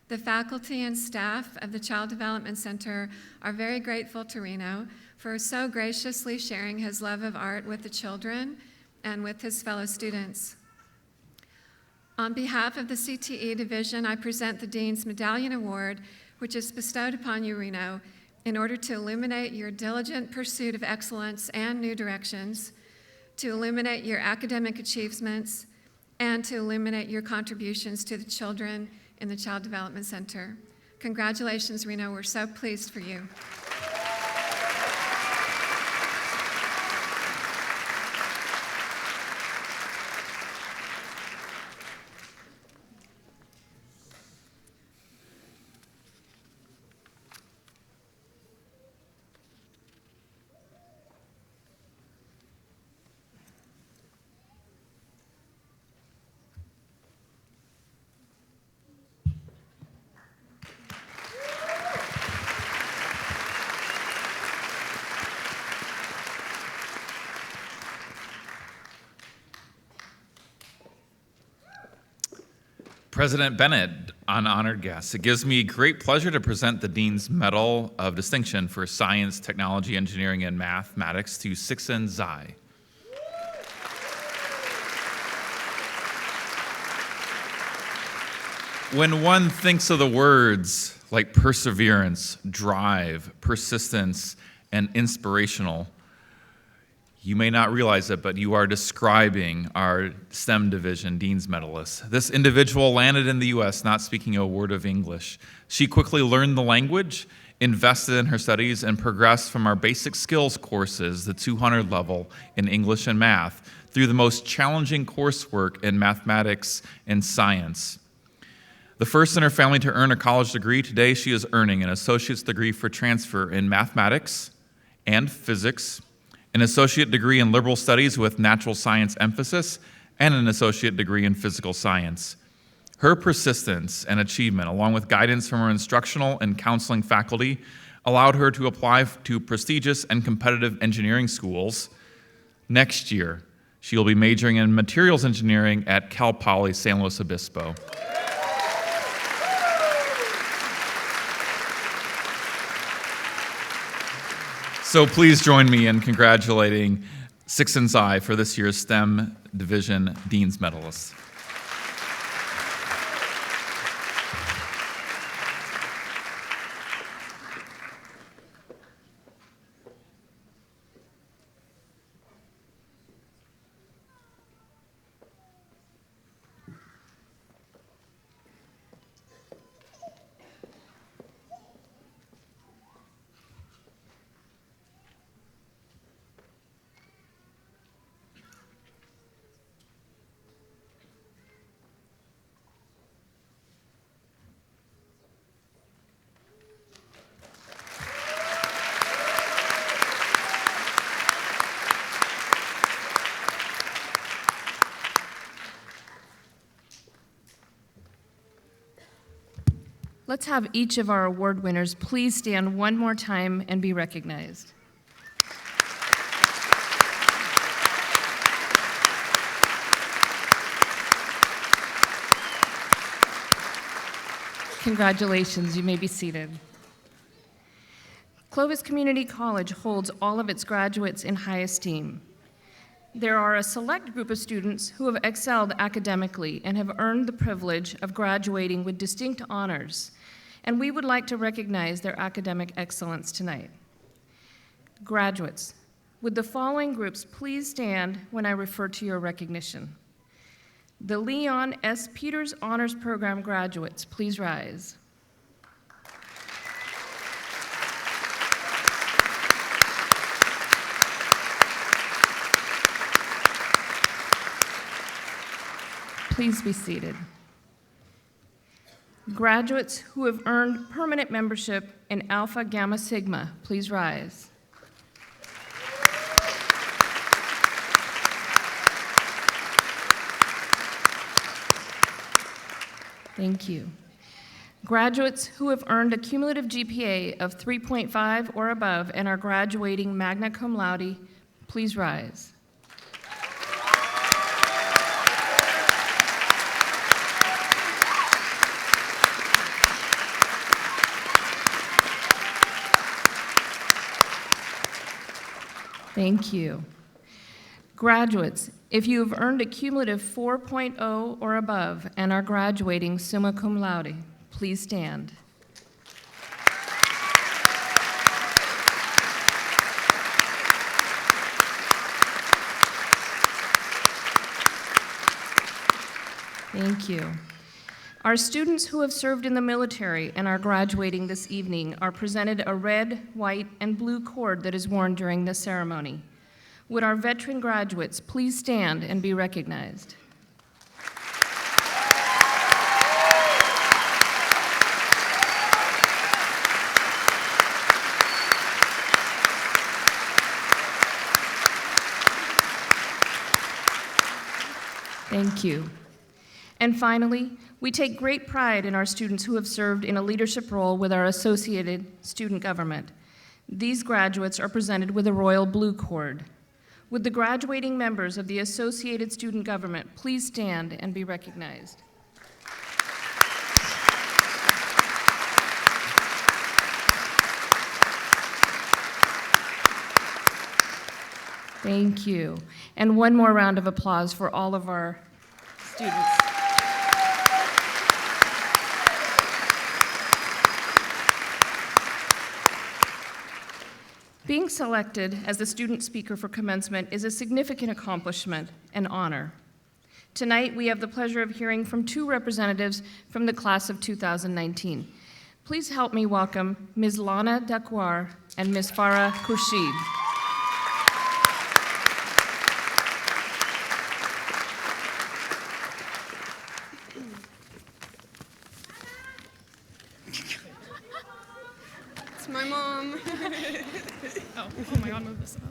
The faculty and staff of the Child Development Center are very grateful to Reno for so graciously sharing his love of art with the children and with his fellow students. On behalf of the CTE Division, I present the Dean's Medallion Award, which is bestowed upon you, Reno, in order to illuminate your diligent pursuit of excellence and new directions, to illuminate your academic achievements, and to illuminate your contributions to the children in the Child Development Center. Congratulations, Reno. We're so pleased for you. President Bennett, an honored guest. It gives me great pleasure to present the Dean's Medal of Distinction for Science, Technology, Engineering, and Mathematics to Sixen Zai. When one thinks of the words like perseverance, drive, persistence, and inspirational, you may not realize it, but you are describing our STEM division Dean's Medalist. This individual landed in the US not speaking a word of English. She quickly learned the language, invested in her studies, and progressed from our basic skills courses, the 200 level in English and math, through the most challenging coursework in mathematics and science. The first in her family to earn a college degree, today she is earning an associate's degree for transfer in mathematics and physics, an associate degree in liberal studies with natural science emphasis, and an associate degree in physical science. Her persistence and achievement, along with guidance from her instructional and counseling faculty, allowed her to apply to prestigious and competitive engineering schools. Next year, she will be majoring in materials engineering at Cal Poly San Luis Obispo. So please join me in congratulating Sixen Zai for this year's STEM Division Dean's Medalists. Let's have each of our award winners please stand one more time and be recognized. Congratulations, you may be seated. Clovis Community College holds all of its graduates in high esteem. There are a select group of students who have excelled academically and have earned the privilege of graduating with distinct honors, and we would like to recognize their academic excellence tonight. Graduates, would the following groups please stand when I refer to your recognition? The Leon S. Peters Honors Program graduates, please rise. Please be seated. Graduates who have earned permanent membership in Alpha Gamma Sigma, please rise. Thank you. Graduates who have earned a cumulative GPA of 3.5 or above and are graduating magna cum laude, please rise. Thank you. Graduates, if you have earned a cumulative 4.0 or above and are graduating summa cum laude, please stand. Thank you. Our students who have served in the military and are graduating this evening are presented a red, white, and blue cord that is worn during the ceremony. Would our veteran graduates please stand and be recognized? Thank you. And finally, we take great pride in our students who have served in a leadership role with our associated student government. These graduates are presented with a royal blue cord. Would the graduating members of the associated student government please stand and be recognized? Thank you. And one more round of applause for all of our students. Being selected as the student speaker for commencement is a significant accomplishment and honor. Tonight, we have the pleasure of hearing from two representatives from the class of 2019. Please help me welcome Ms. Lana Dakwar and Ms. Farah Khurshid. It's my mom. Oh my God, move this up.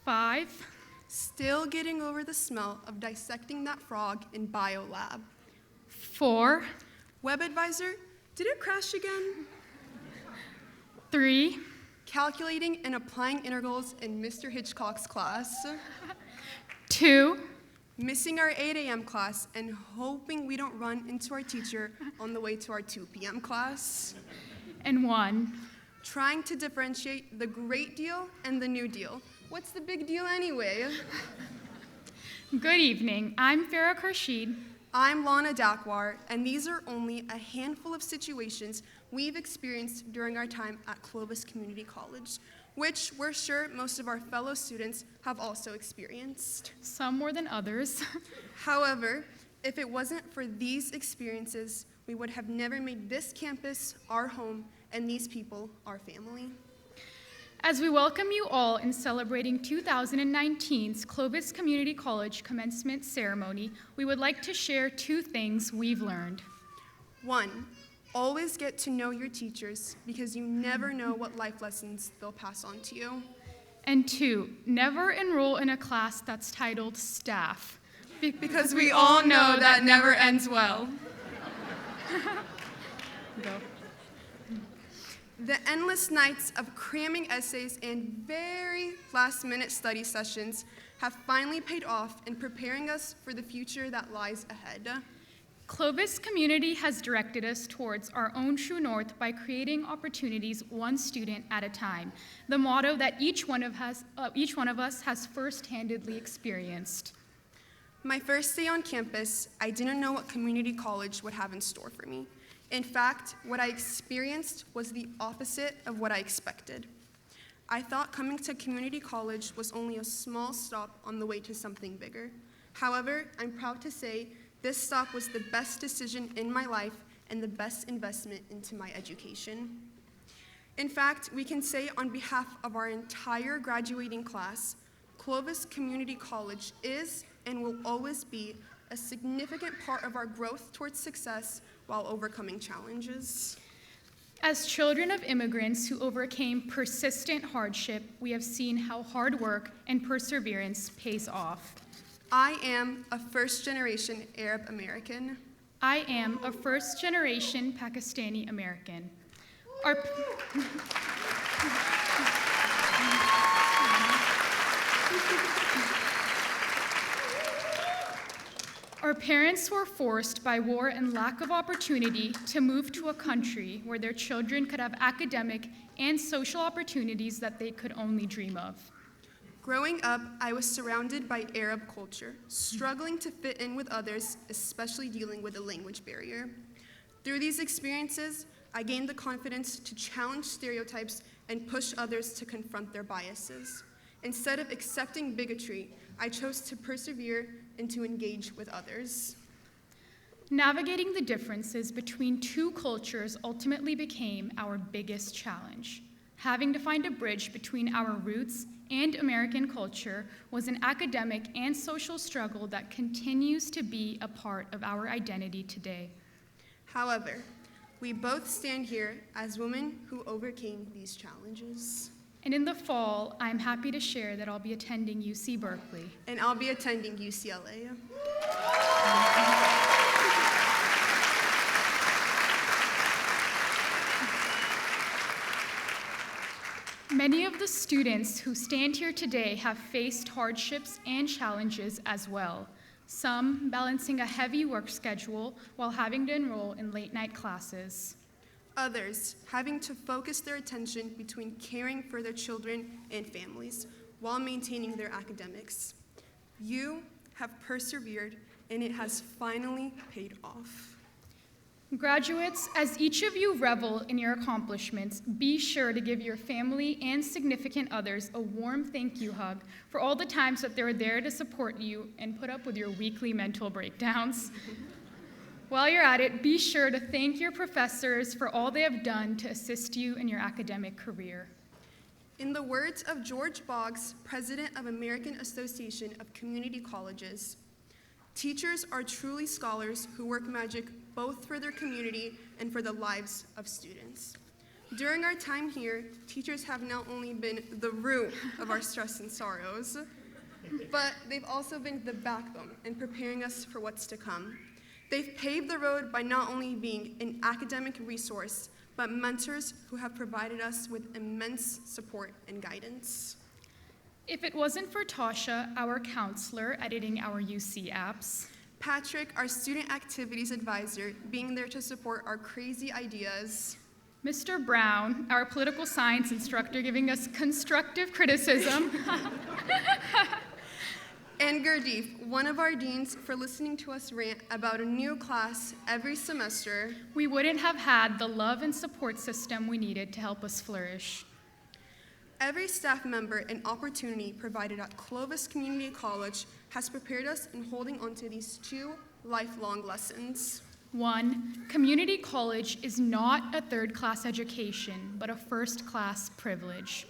5. Still getting over the smell of dissecting that frog in biolab. 4. Web advisor, did it crash again? 3. Calculating and applying integrals in Mr. Hitchcock's class. 2. Missing our 8 a.m. class and hoping we don't run into our teacher on the way to our 2 p.m. class. And 1. Trying to differentiate the great deal and the new deal. What's the big deal anyway? Good evening. I'm Farah Khurshid. I'm Lana Dakwar, and these are only a handful of situations we've experienced during our time at Clovis Community College, which we're sure most of our fellow students have also experienced. Some more than others. However, if it wasn't for these experiences, we would have never made this campus our home and these people our family. As we welcome you all in celebrating 2019's Clovis Community College commencement ceremony, we would like to share 2 things we've learned. 1, always get to know your teachers because you never know what life lessons they'll pass on to you. And 2, never enroll in a class that's titled staff. Because we all know that never ends well. Go. The endless nights of cramming essays and very last-minute study sessions have finally paid off in preparing us for the future that lies ahead. Clovis Community has directed us towards our own true north by creating opportunities one student at a time, the motto that each one of us has first-handedly experienced. My first day on campus, I didn't know what community college would have in store for me. In fact, what I experienced was the opposite of what I expected. I thought coming to community college was only a small stop on the way to something bigger. However, I'm proud to say this stop was the best decision in my life and the best investment into my education. In fact, we can say on behalf of our entire graduating class, Clovis Community College is and will always be a significant part of our growth towards success while overcoming challenges. As children of immigrants who overcame persistent hardship, we have seen how hard work and perseverance pays off. I am a first-generation Arab American. I am a first-generation Pakistani American. Our parents were forced by war and lack of opportunity to move to a country where their children could have academic and social opportunities that they could only dream of. Growing up, I was surrounded by Arab culture, struggling to fit in with others, especially dealing with the language barrier. Through these experiences, I gained the confidence to challenge stereotypes and push others to confront their biases. Instead of accepting bigotry, I chose to persevere and to engage with others. Navigating the differences between two cultures ultimately became our biggest challenge. Having to find a bridge between our roots and American culture was an academic and social struggle that continues to be a part of our identity today. However, we both stand here as women who overcame these challenges. And in the fall, I'm happy to share that I'll be attending UC Berkeley. And I'll be attending UCLA. Many of the students who stand here today have faced hardships and challenges as well, some balancing a heavy work schedule while having to enroll in late-night classes. Others having to focus their attention between caring for their children and families while maintaining their academics. You have persevered, and it has finally paid off. Graduates, as each of you revel in your accomplishments, be sure to give your family and significant others a warm thank you hug for all the times that they're there to support you and put up with your weekly mental breakdowns. While you're at it, be sure to thank your professors for all they have done to assist you in your academic career. In the words of George Boggs, president of American Association of Community Colleges, teachers are truly scholars who work magic both for their community and for the lives of students. During our time here, teachers have not only been the root of our stress and sorrows, but they've also been the backbone in preparing us for what's to come. They've paved the road by not only being an academic resource, but mentors who have provided us with immense support and guidance. If it wasn't for Tasha, our counselor, editing our UC apps, Patrick, our student activities advisor, being there to support our crazy ideas, Mr. Brown, our political science instructor, giving us constructive criticism, and Gurdjieff, one of our deans, for listening to us rant about a new class every semester, we wouldn't have had the love and support system we needed to help us flourish. Every staff member and opportunity provided at Clovis Community College has prepared us in holding on to these two lifelong lessons. 1, community college is not a third-class education, but a first-class privilege.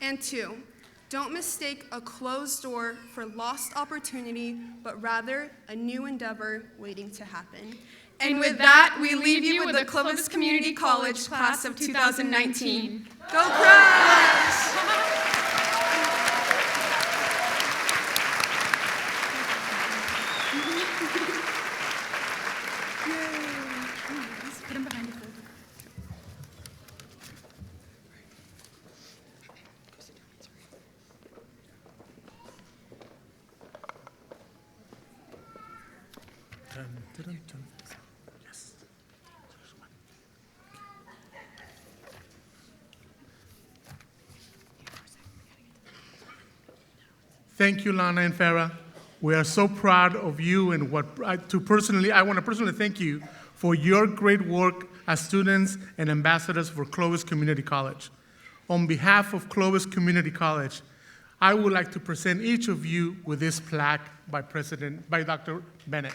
And 2, don't mistake a closed door for lost opportunity, but rather a new endeavor waiting to happen. And with that, we leave you with the Clovis Community College class of 2019. Go Crush! Put them behind the folder. Yes. Thank you, Lana and Farah. We are so proud of you, and I want to personally thank you for your great work as students and ambassadors for Clovis Community College. On behalf of Clovis Community College, I would like to present each of you with this plaque by Dr. Bennett.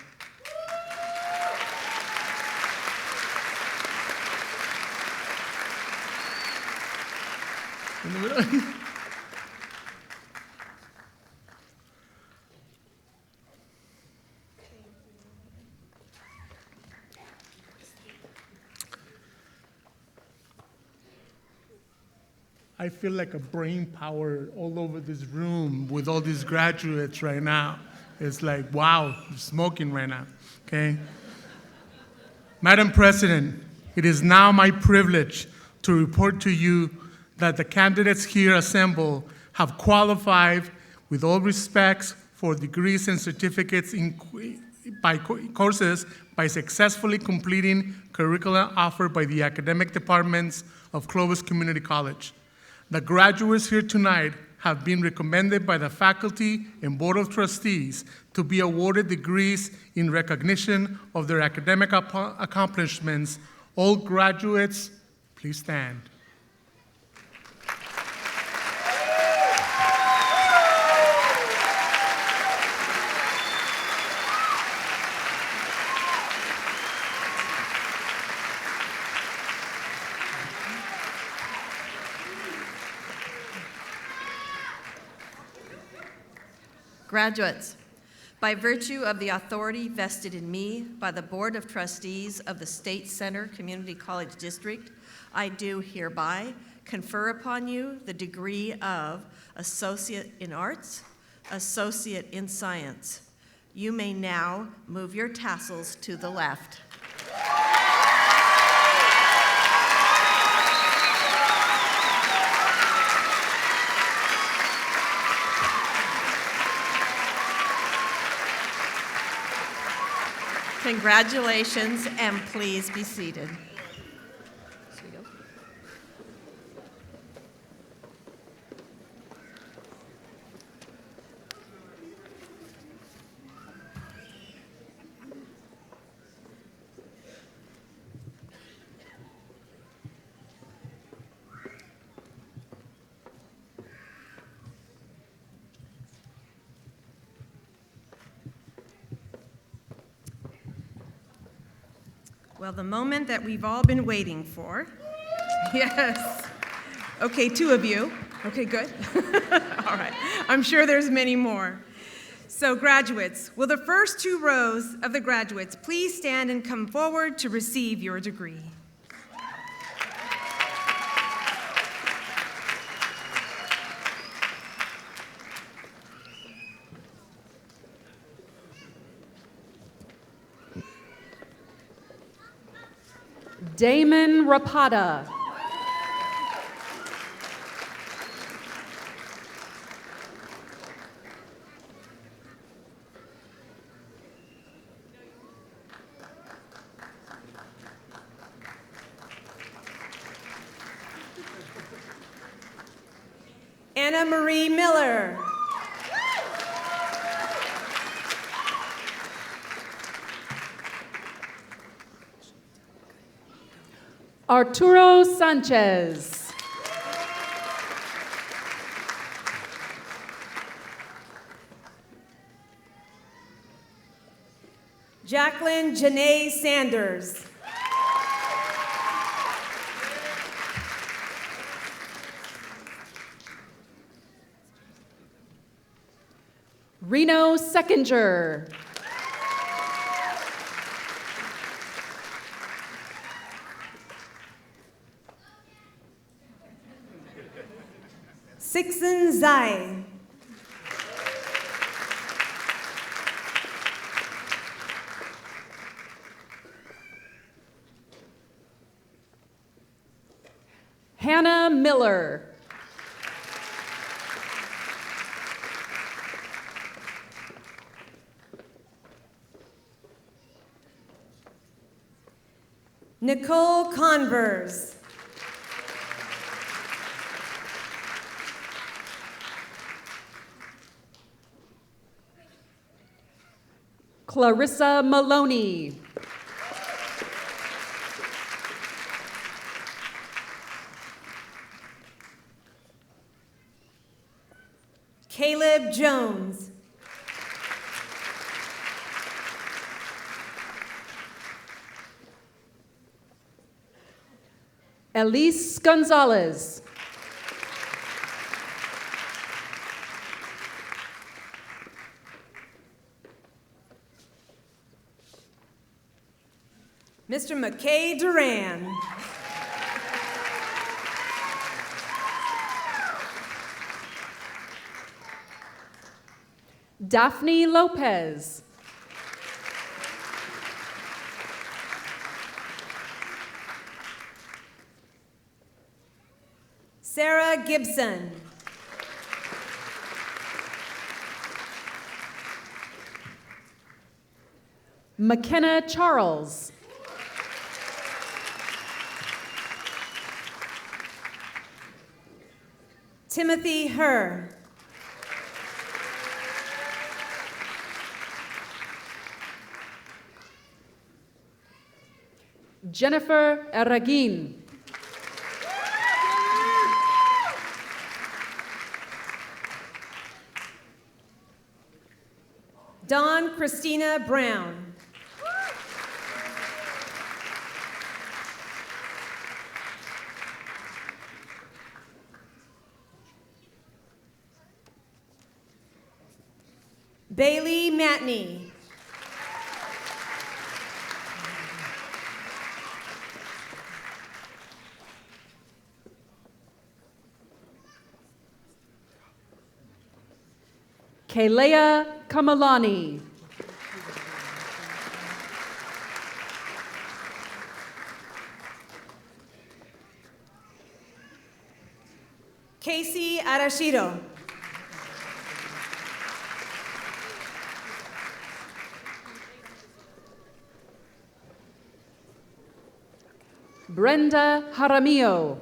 I feel like a brain power all over this room with all these graduates right now. It's like, wow, you're smoking right now, okay? Madam President, it is now my privilege to report to you that the candidates here assembled have qualified with all respects for degrees and certificates in courses by successfully completing curricula offered by the academic departments of Clovis Community College. The graduates here tonight have been recommended by the faculty and board of trustees to be awarded degrees in recognition of their academic accomplishments. All graduates, please stand. Graduates, by virtue of the authority vested in me by the Board of Trustees of the State Center Community College District, I do hereby confer upon you the degree of Associate in Arts, Associate in Science. You may now move your tassels to the left. Congratulations, and please be seated. Well, the moment that we've all been waiting for. Yes. Okay, 2 of you. Okay, good. All right. I'm sure there's many more. So graduates, will the first 2 rows of the graduates please stand and come forward to receive your degree? Damon Rapata. Anna Marie Miller. Arturo Sanchez. Jacqueline Janae Sanders. Reno Seckinger. Sixen Zai. Hannah Miller. Nicole Converse. Clarissa Maloney. Caleb Jones. Elise Gonzalez. Mr. McKay Duran. Daphne Lopez. Sarah Gibson. McKenna Charles. Timothy Herr. Jennifer Erragin. Dawn Christina Brown. Bailey Matney. Kalea Kamalani. Casey Arashiro. Brenda Jaramillo.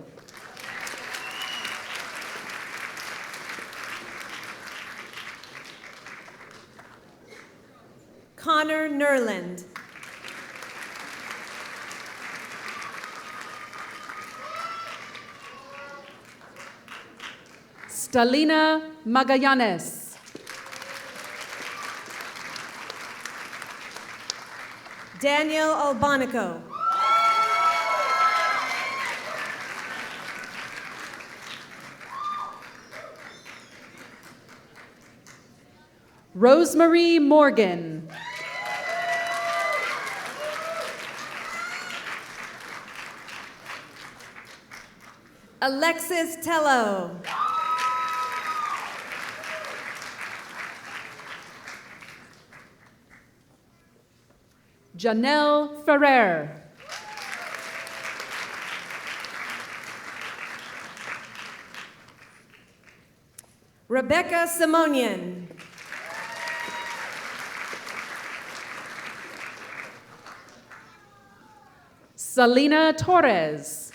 Connor Nerland. Stalina Magallanes. Daniel Albanico. Rosemary Morgan. Alexis Tello. Janelle Ferrer. Rebecca Simonian. Selena Torres.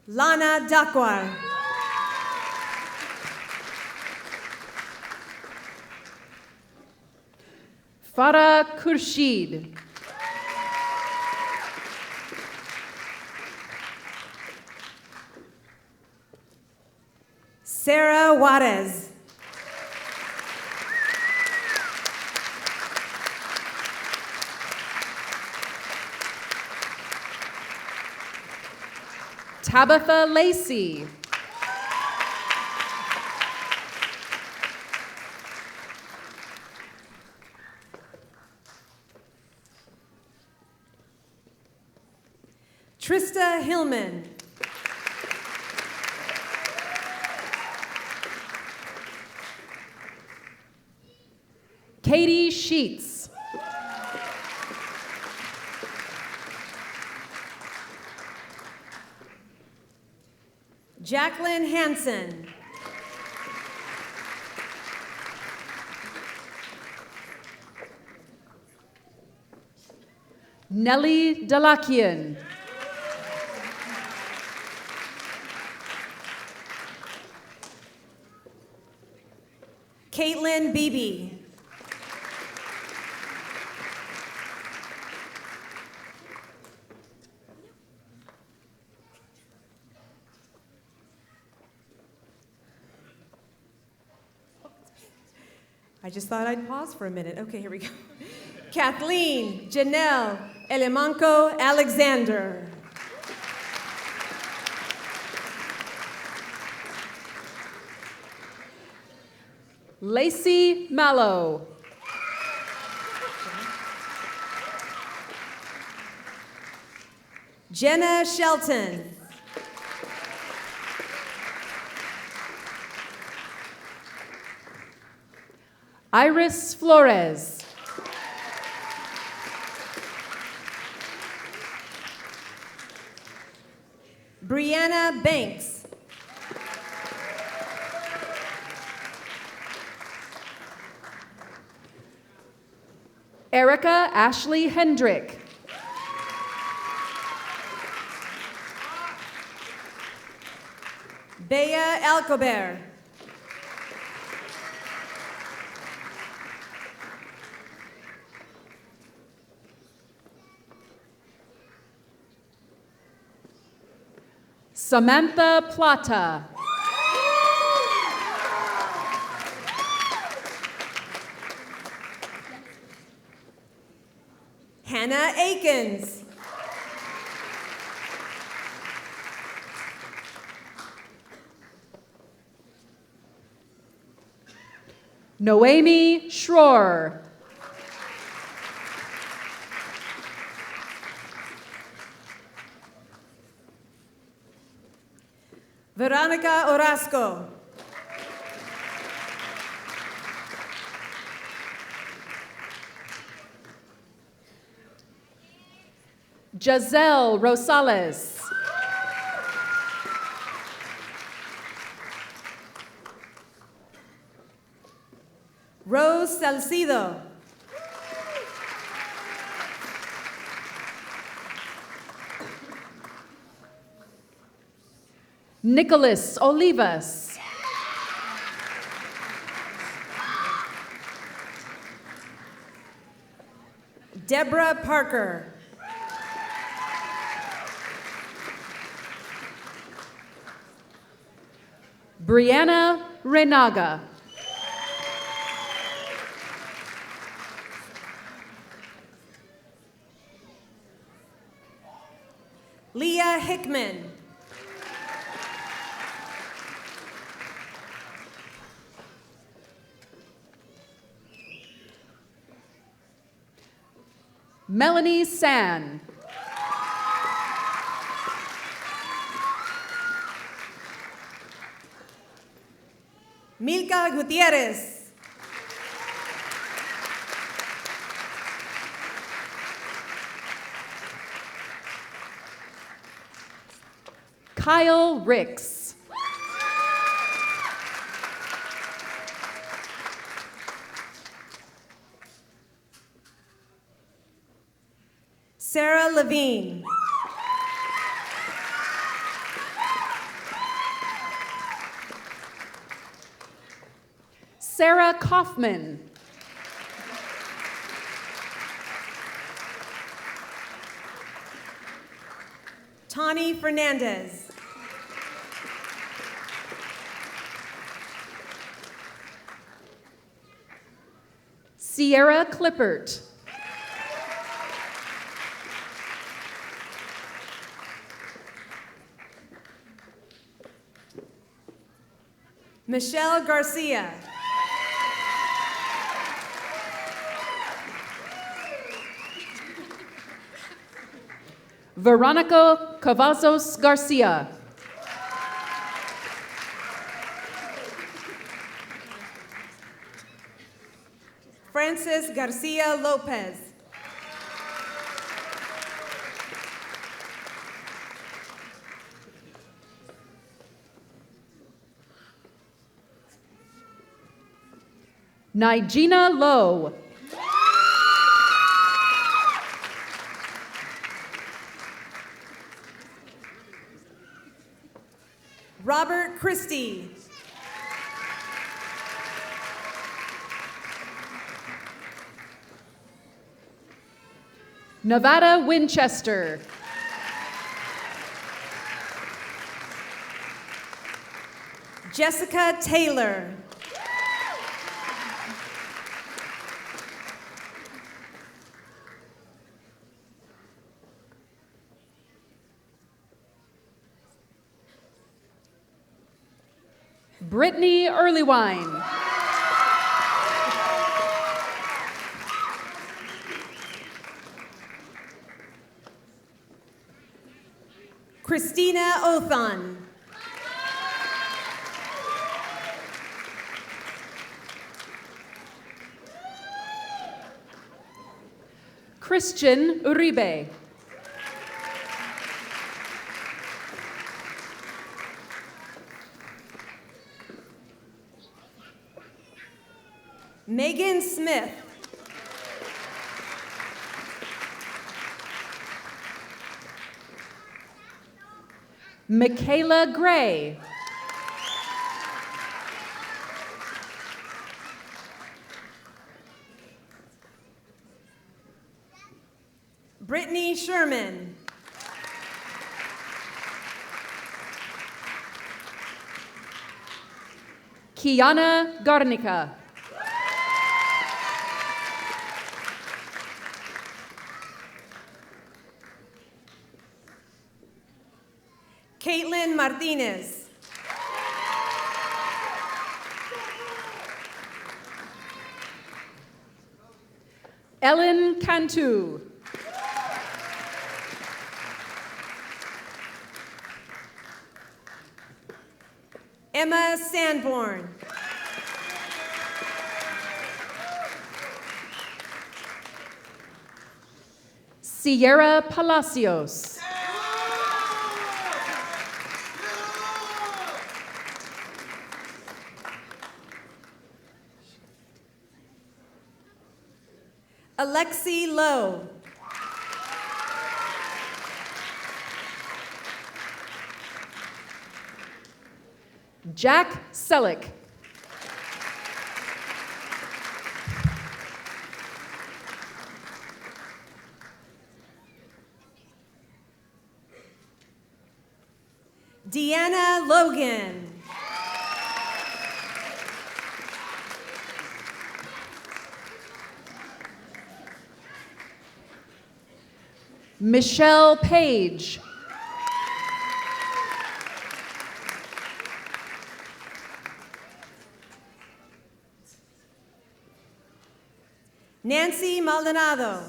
Lana Dakwar. Farah Khurshid. Sarah Juarez. Tabitha Lacey. Trista Hillman. Katie Sheets. Jacqueline Hansen. Nellie Dalakian. Caitlin Beebe. I just thought I'd pause for a minute. Okay, here we go. Kathleen Janelle Elemanco Alexander. Lacey Mallow. Jenna Shelton. Iris Flores. Brianna Banks. Erica Ashley Hendrick. Bea Alcober. Samantha Plata. Hannah Akins. Noemi Schroer. Veronica Orozco. Giselle Rosales. Rose Salcido. Nicholas Olivas. Deborah Parker. Brianna Renaga. Leah Hickman. Melanie San. Milka Gutierrez. Kyle Ricks. Sarah Levine. Sarah Kaufman. Tani Fernandez. Sierra Clippert. Michelle Garcia. Veronica Cavazos Garcia. Francis Garcia Lopez. Nigina Lowe. Robert Christie. Nevada Winchester. Jessica Taylor. Brittany Earlywine. Christina Othan. Christian Uribe. Megan Smith. Michaela Gray. Brittany Sherman. Kiana Garnica. Caitlin Martinez. Ellen Cantu. Emma Sanborn. Sierra Palacios. Alexi Lowe. Jack Selleck. Deanna Logan. Michelle Page. Nancy Maldonado.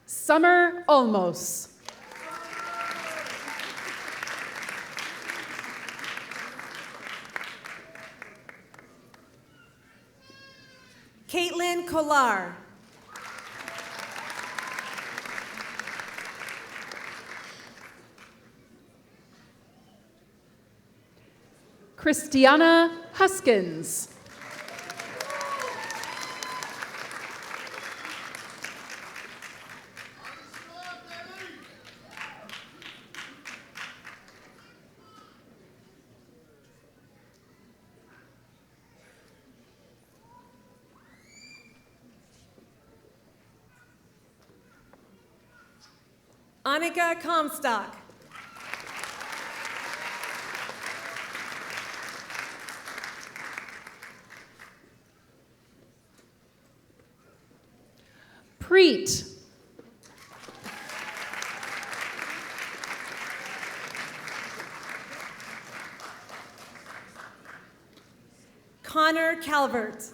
Summer Olmos. Caitlin Kolar. Christiana Huskins. Annika Comstock. Preet. Connor Calvert.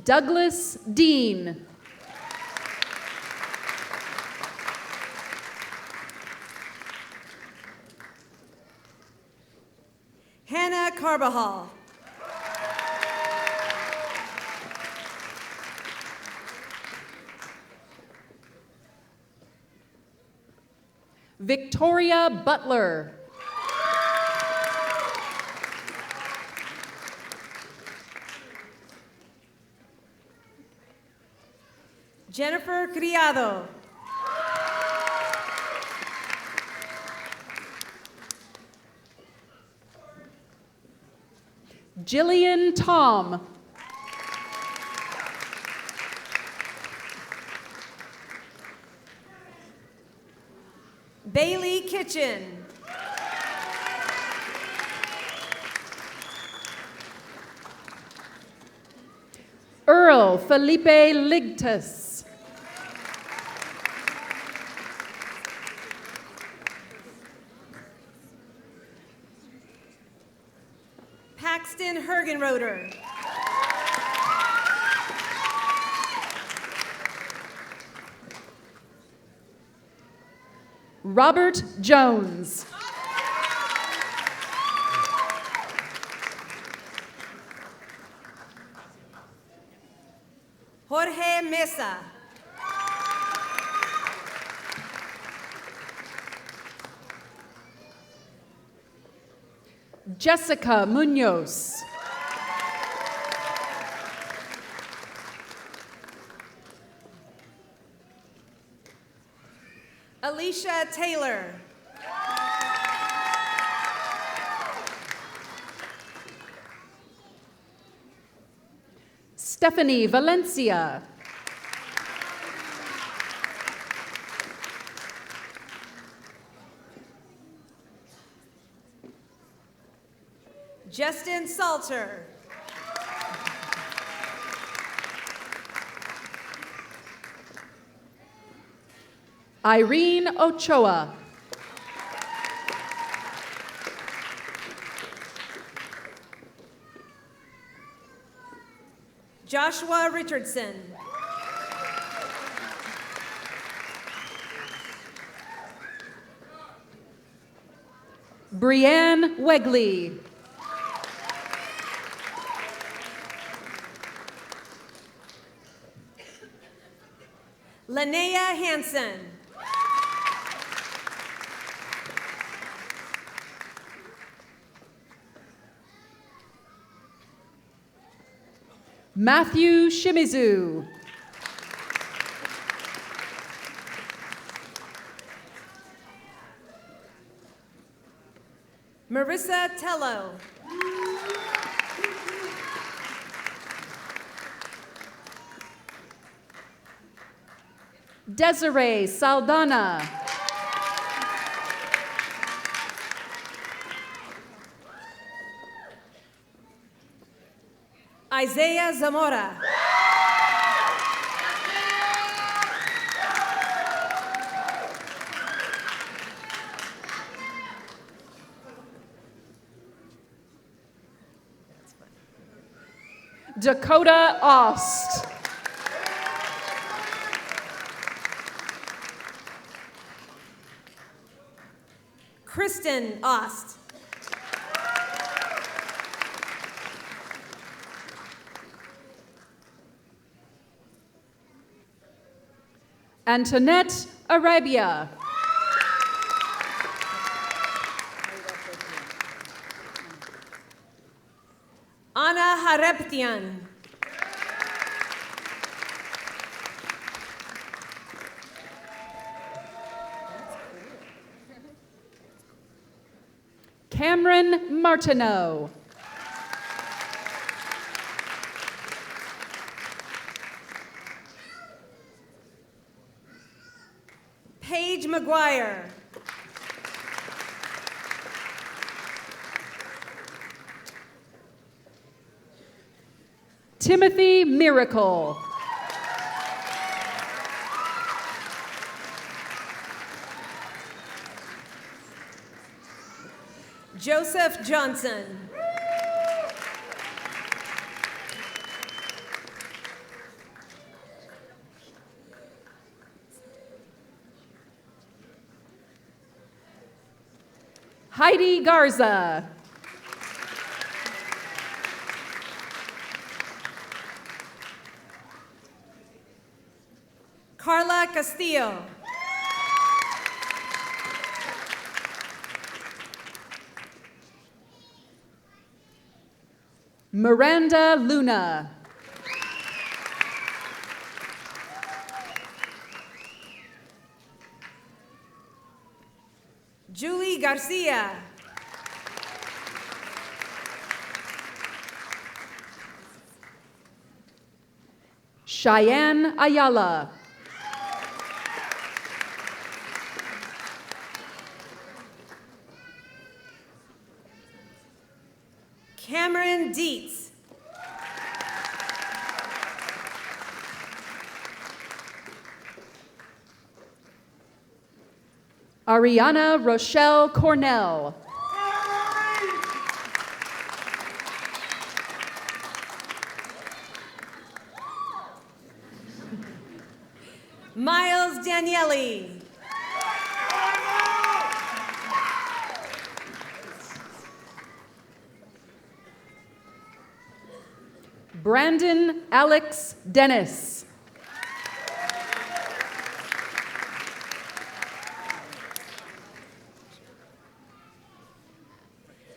Douglas Dean. Hannah Carbajal. Victoria Butler. Jennifer Criado. Jillian Tom. Bailey Kitchen. Earl Felipe Ligtas. Paxton Hergenroder. Robert Jones. Jorge Mesa. Jessica Munoz. Alicia Taylor. Stephanie Valencia. Justin Salter. Irene Ochoa. Joshua Richardson. Brianne Wegley. Linnea Hansen. Matthew Shimizu. Marissa Tello. Desiree Saldana. Isaiah Zamora. Dakota Ost. Kristen Ost. Antoinette Arabia. Anna Hareptian. Cameron Martineau. Paige McGuire. Timothy Miracle. Joseph Johnson. Heidi Garza. Carla Castillo. Miranda Luna. Julie Garcia. Cheyenne Ayala. Cameron Dietz. Ariana Rochelle Cornell. Miles Daniele. Brandon Alex Dennis.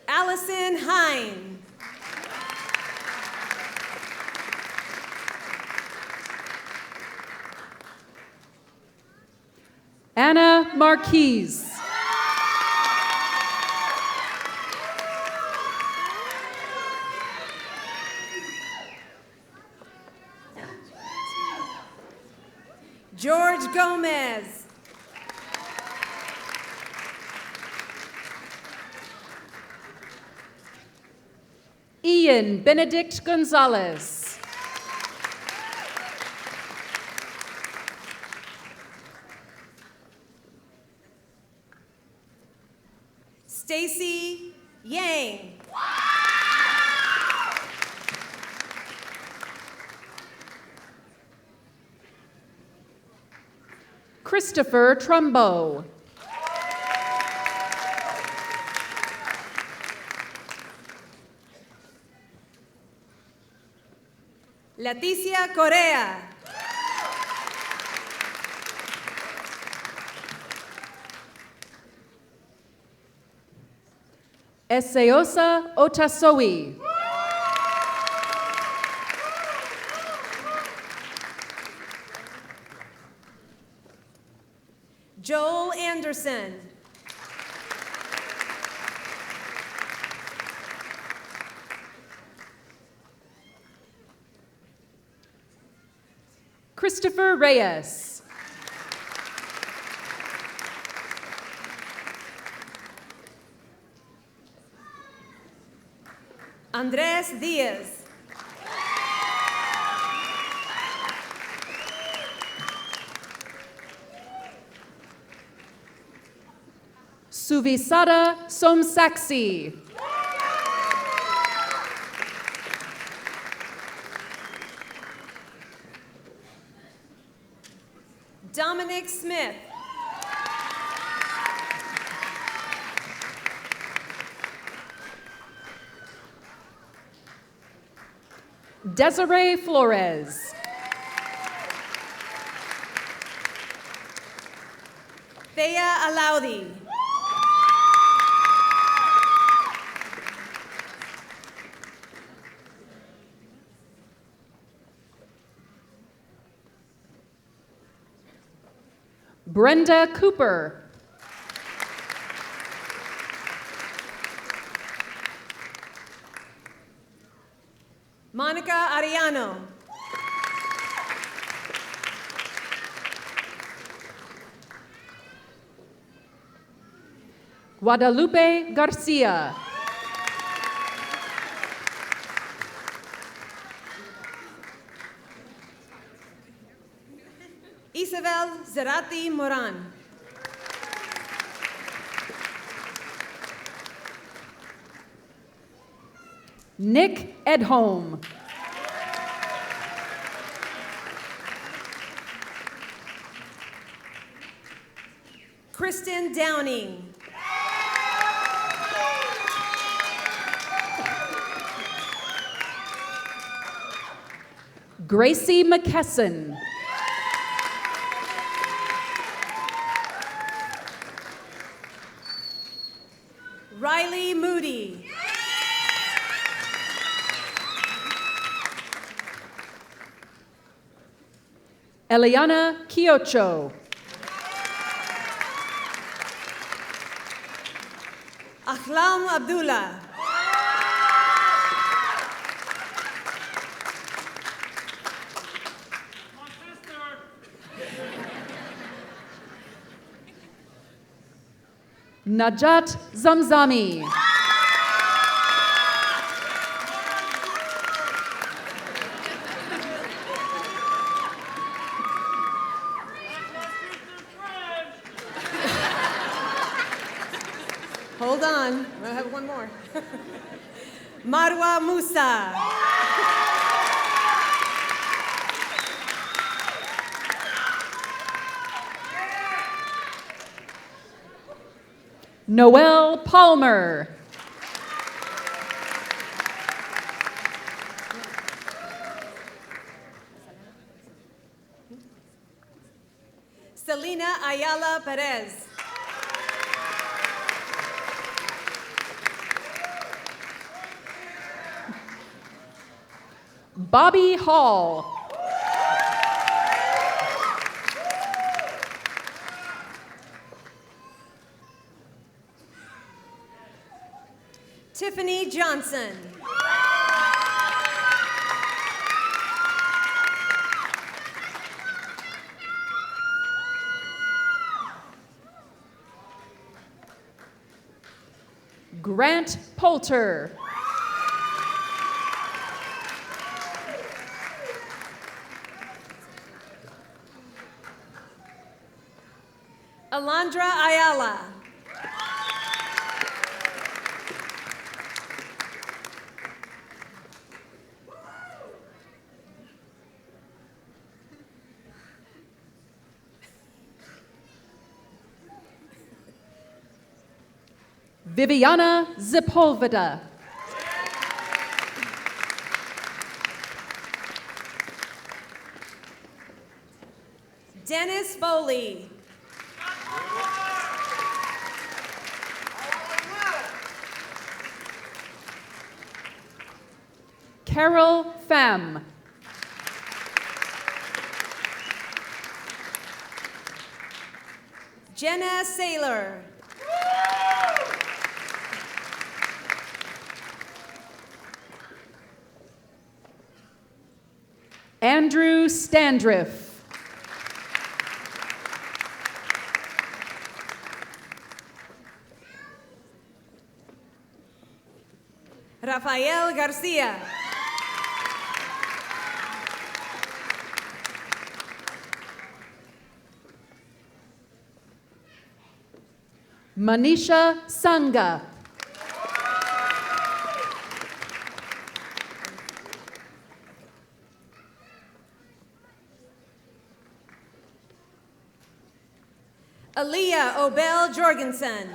Allison Hine. Anna Marquise. George Gomez. Ian Benedict Gonzalez. Stacy Yang. Christopher Trumbo. Leticia Correa. Eseosa Otasowi. Joel Anderson. Christopher Reyes. Andres Diaz. Suvisada Somsaksi. Dominic Smith. Desiree Flores. Thea Alaudi. Brenda Cooper. Monica Ariano. Guadalupe Garcia. Isabel Zerati Moran. Nick Edholm. Kristen Downing. Gracie McKesson. Riley Moody. Eliana Kiocho. Ahlam Abdullah. Najat Zamzami. Hold on, I have one more. Marwa Musa. Noel Palmer. Selena Ayala Perez. Bobby Hall. Tiffany Johnson. Grant Poulter. Alondra Ayala. Viviana Zipolveda. Dennis Foley. Carol Pham. Jenna Saylor. Andrew Standriff. Rafael Garcia. Manisha Sangha. Aaliyah Obel Jorgensen.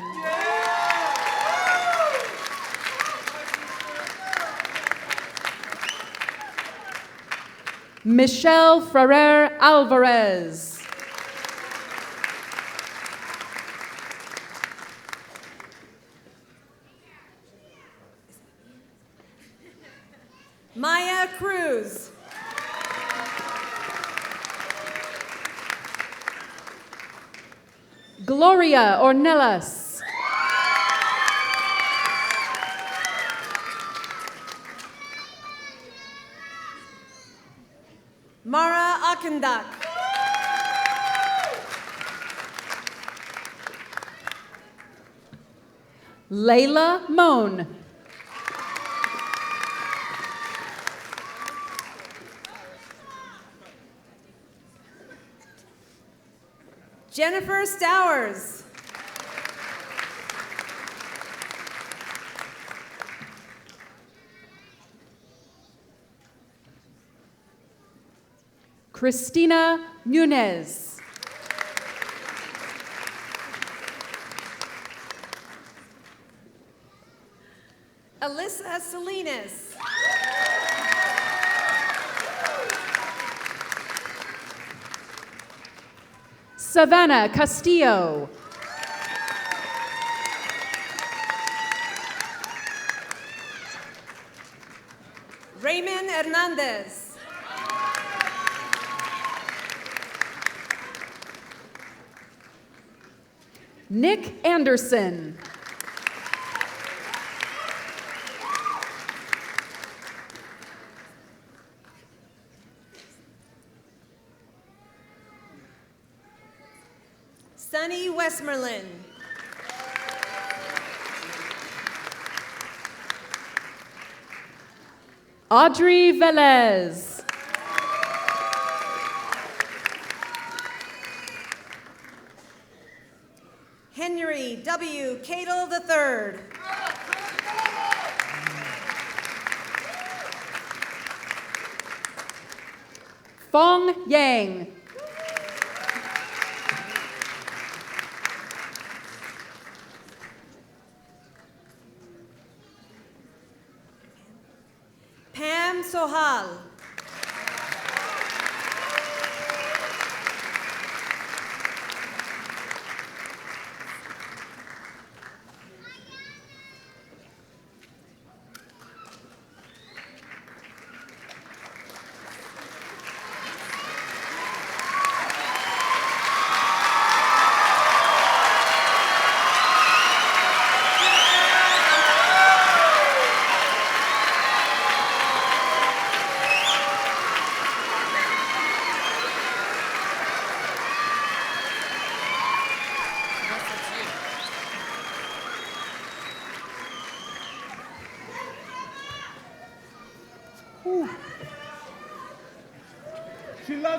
Michelle Ferrer Alvarez. Maya Cruz. Gloria Ornelas. Mara Akendak. Layla Moan. Jennifer Stowers. Christina Nunez. Alyssa Salinas. Savannah Castillo. Raymond Hernandez. Nick Anderson. Sunny Westmoreland. Audrey Velez. Henry W. Cadle III. Fong Yang. Pam Sohal.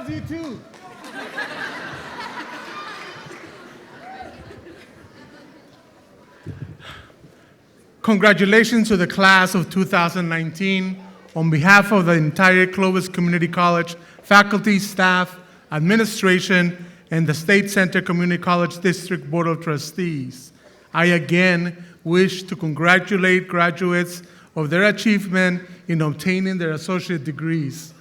loves you too. Congratulations to the class of 2019. On behalf of the entire Clovis Community College faculty, staff, administration, and the State Center Community College District Board of Trustees, I again wish to congratulate graduates of their achievement in obtaining their associate degrees.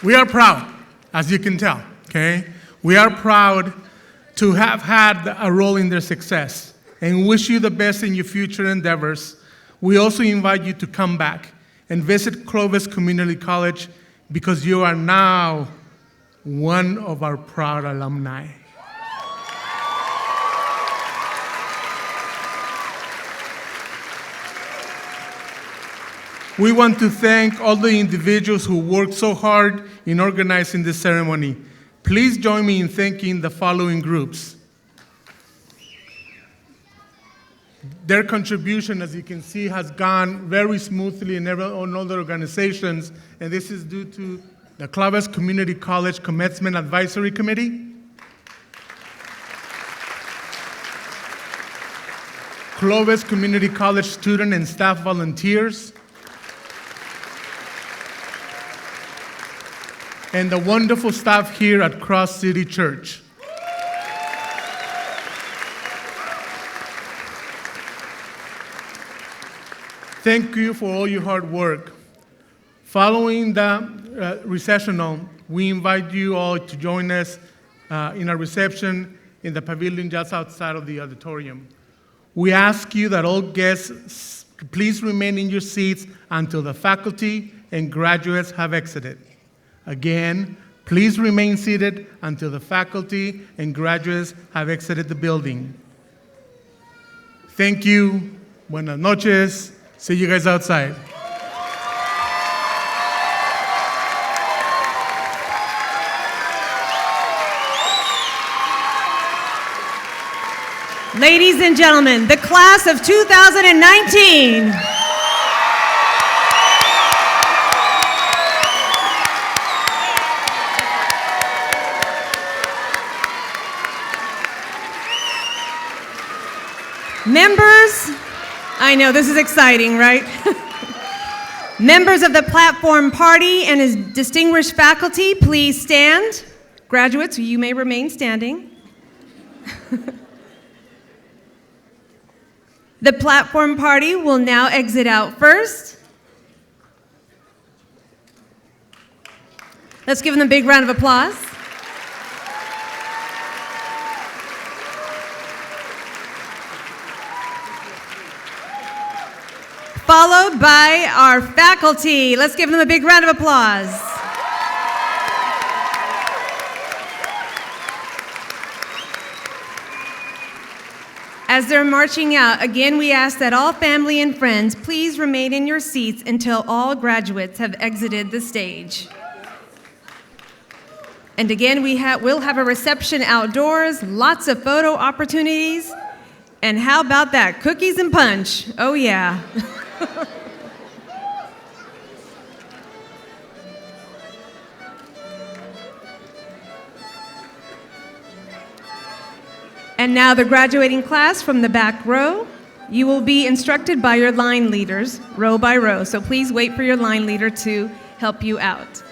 We are proud, as you can tell, okay? We are proud to have had a role in their success and wish you the best in your future endeavors. We also invite you to come back and visit Clovis Community College because you are now one of our proud alumni. We want to thank all the individuals who worked so hard in organizing this ceremony. Please join me in thanking the following groups. Their contribution, as you can see, has gone very smoothly in all the organizations, and this is due to the Clovis Community College Commencement Advisory Committee, Clovis Community College student and staff volunteers, and the wonderful staff here at Cross City Church. Thank you for all your hard work. Following the recessional, we invite you all to join us in a reception in the pavilion just outside of the auditorium. We ask you that all guests please remain in your seats until the faculty and graduates have exited. Again, please remain seated until the faculty and graduates have exited the building. Thank you. Buenas noches. See you guys outside. Ladies and gentlemen, the class of 2019. Members, I know this is exciting, right? Members of the platform party and his distinguished faculty, please stand. Graduates, you may remain standing. The platform party will now exit out first. Let's give them a big round of applause. Followed by our faculty. Let's give them a big round of applause. As they're marching out, again, we ask that all family and friends please remain in your seats until all graduates have exited the stage. And again, we'll have a reception outdoors, lots of photo opportunities, and how about that, cookies and punch? Oh yeah. And now the graduating class from the back row. You will be instructed by your line leaders, row by row, so please wait for your line leader to help you out.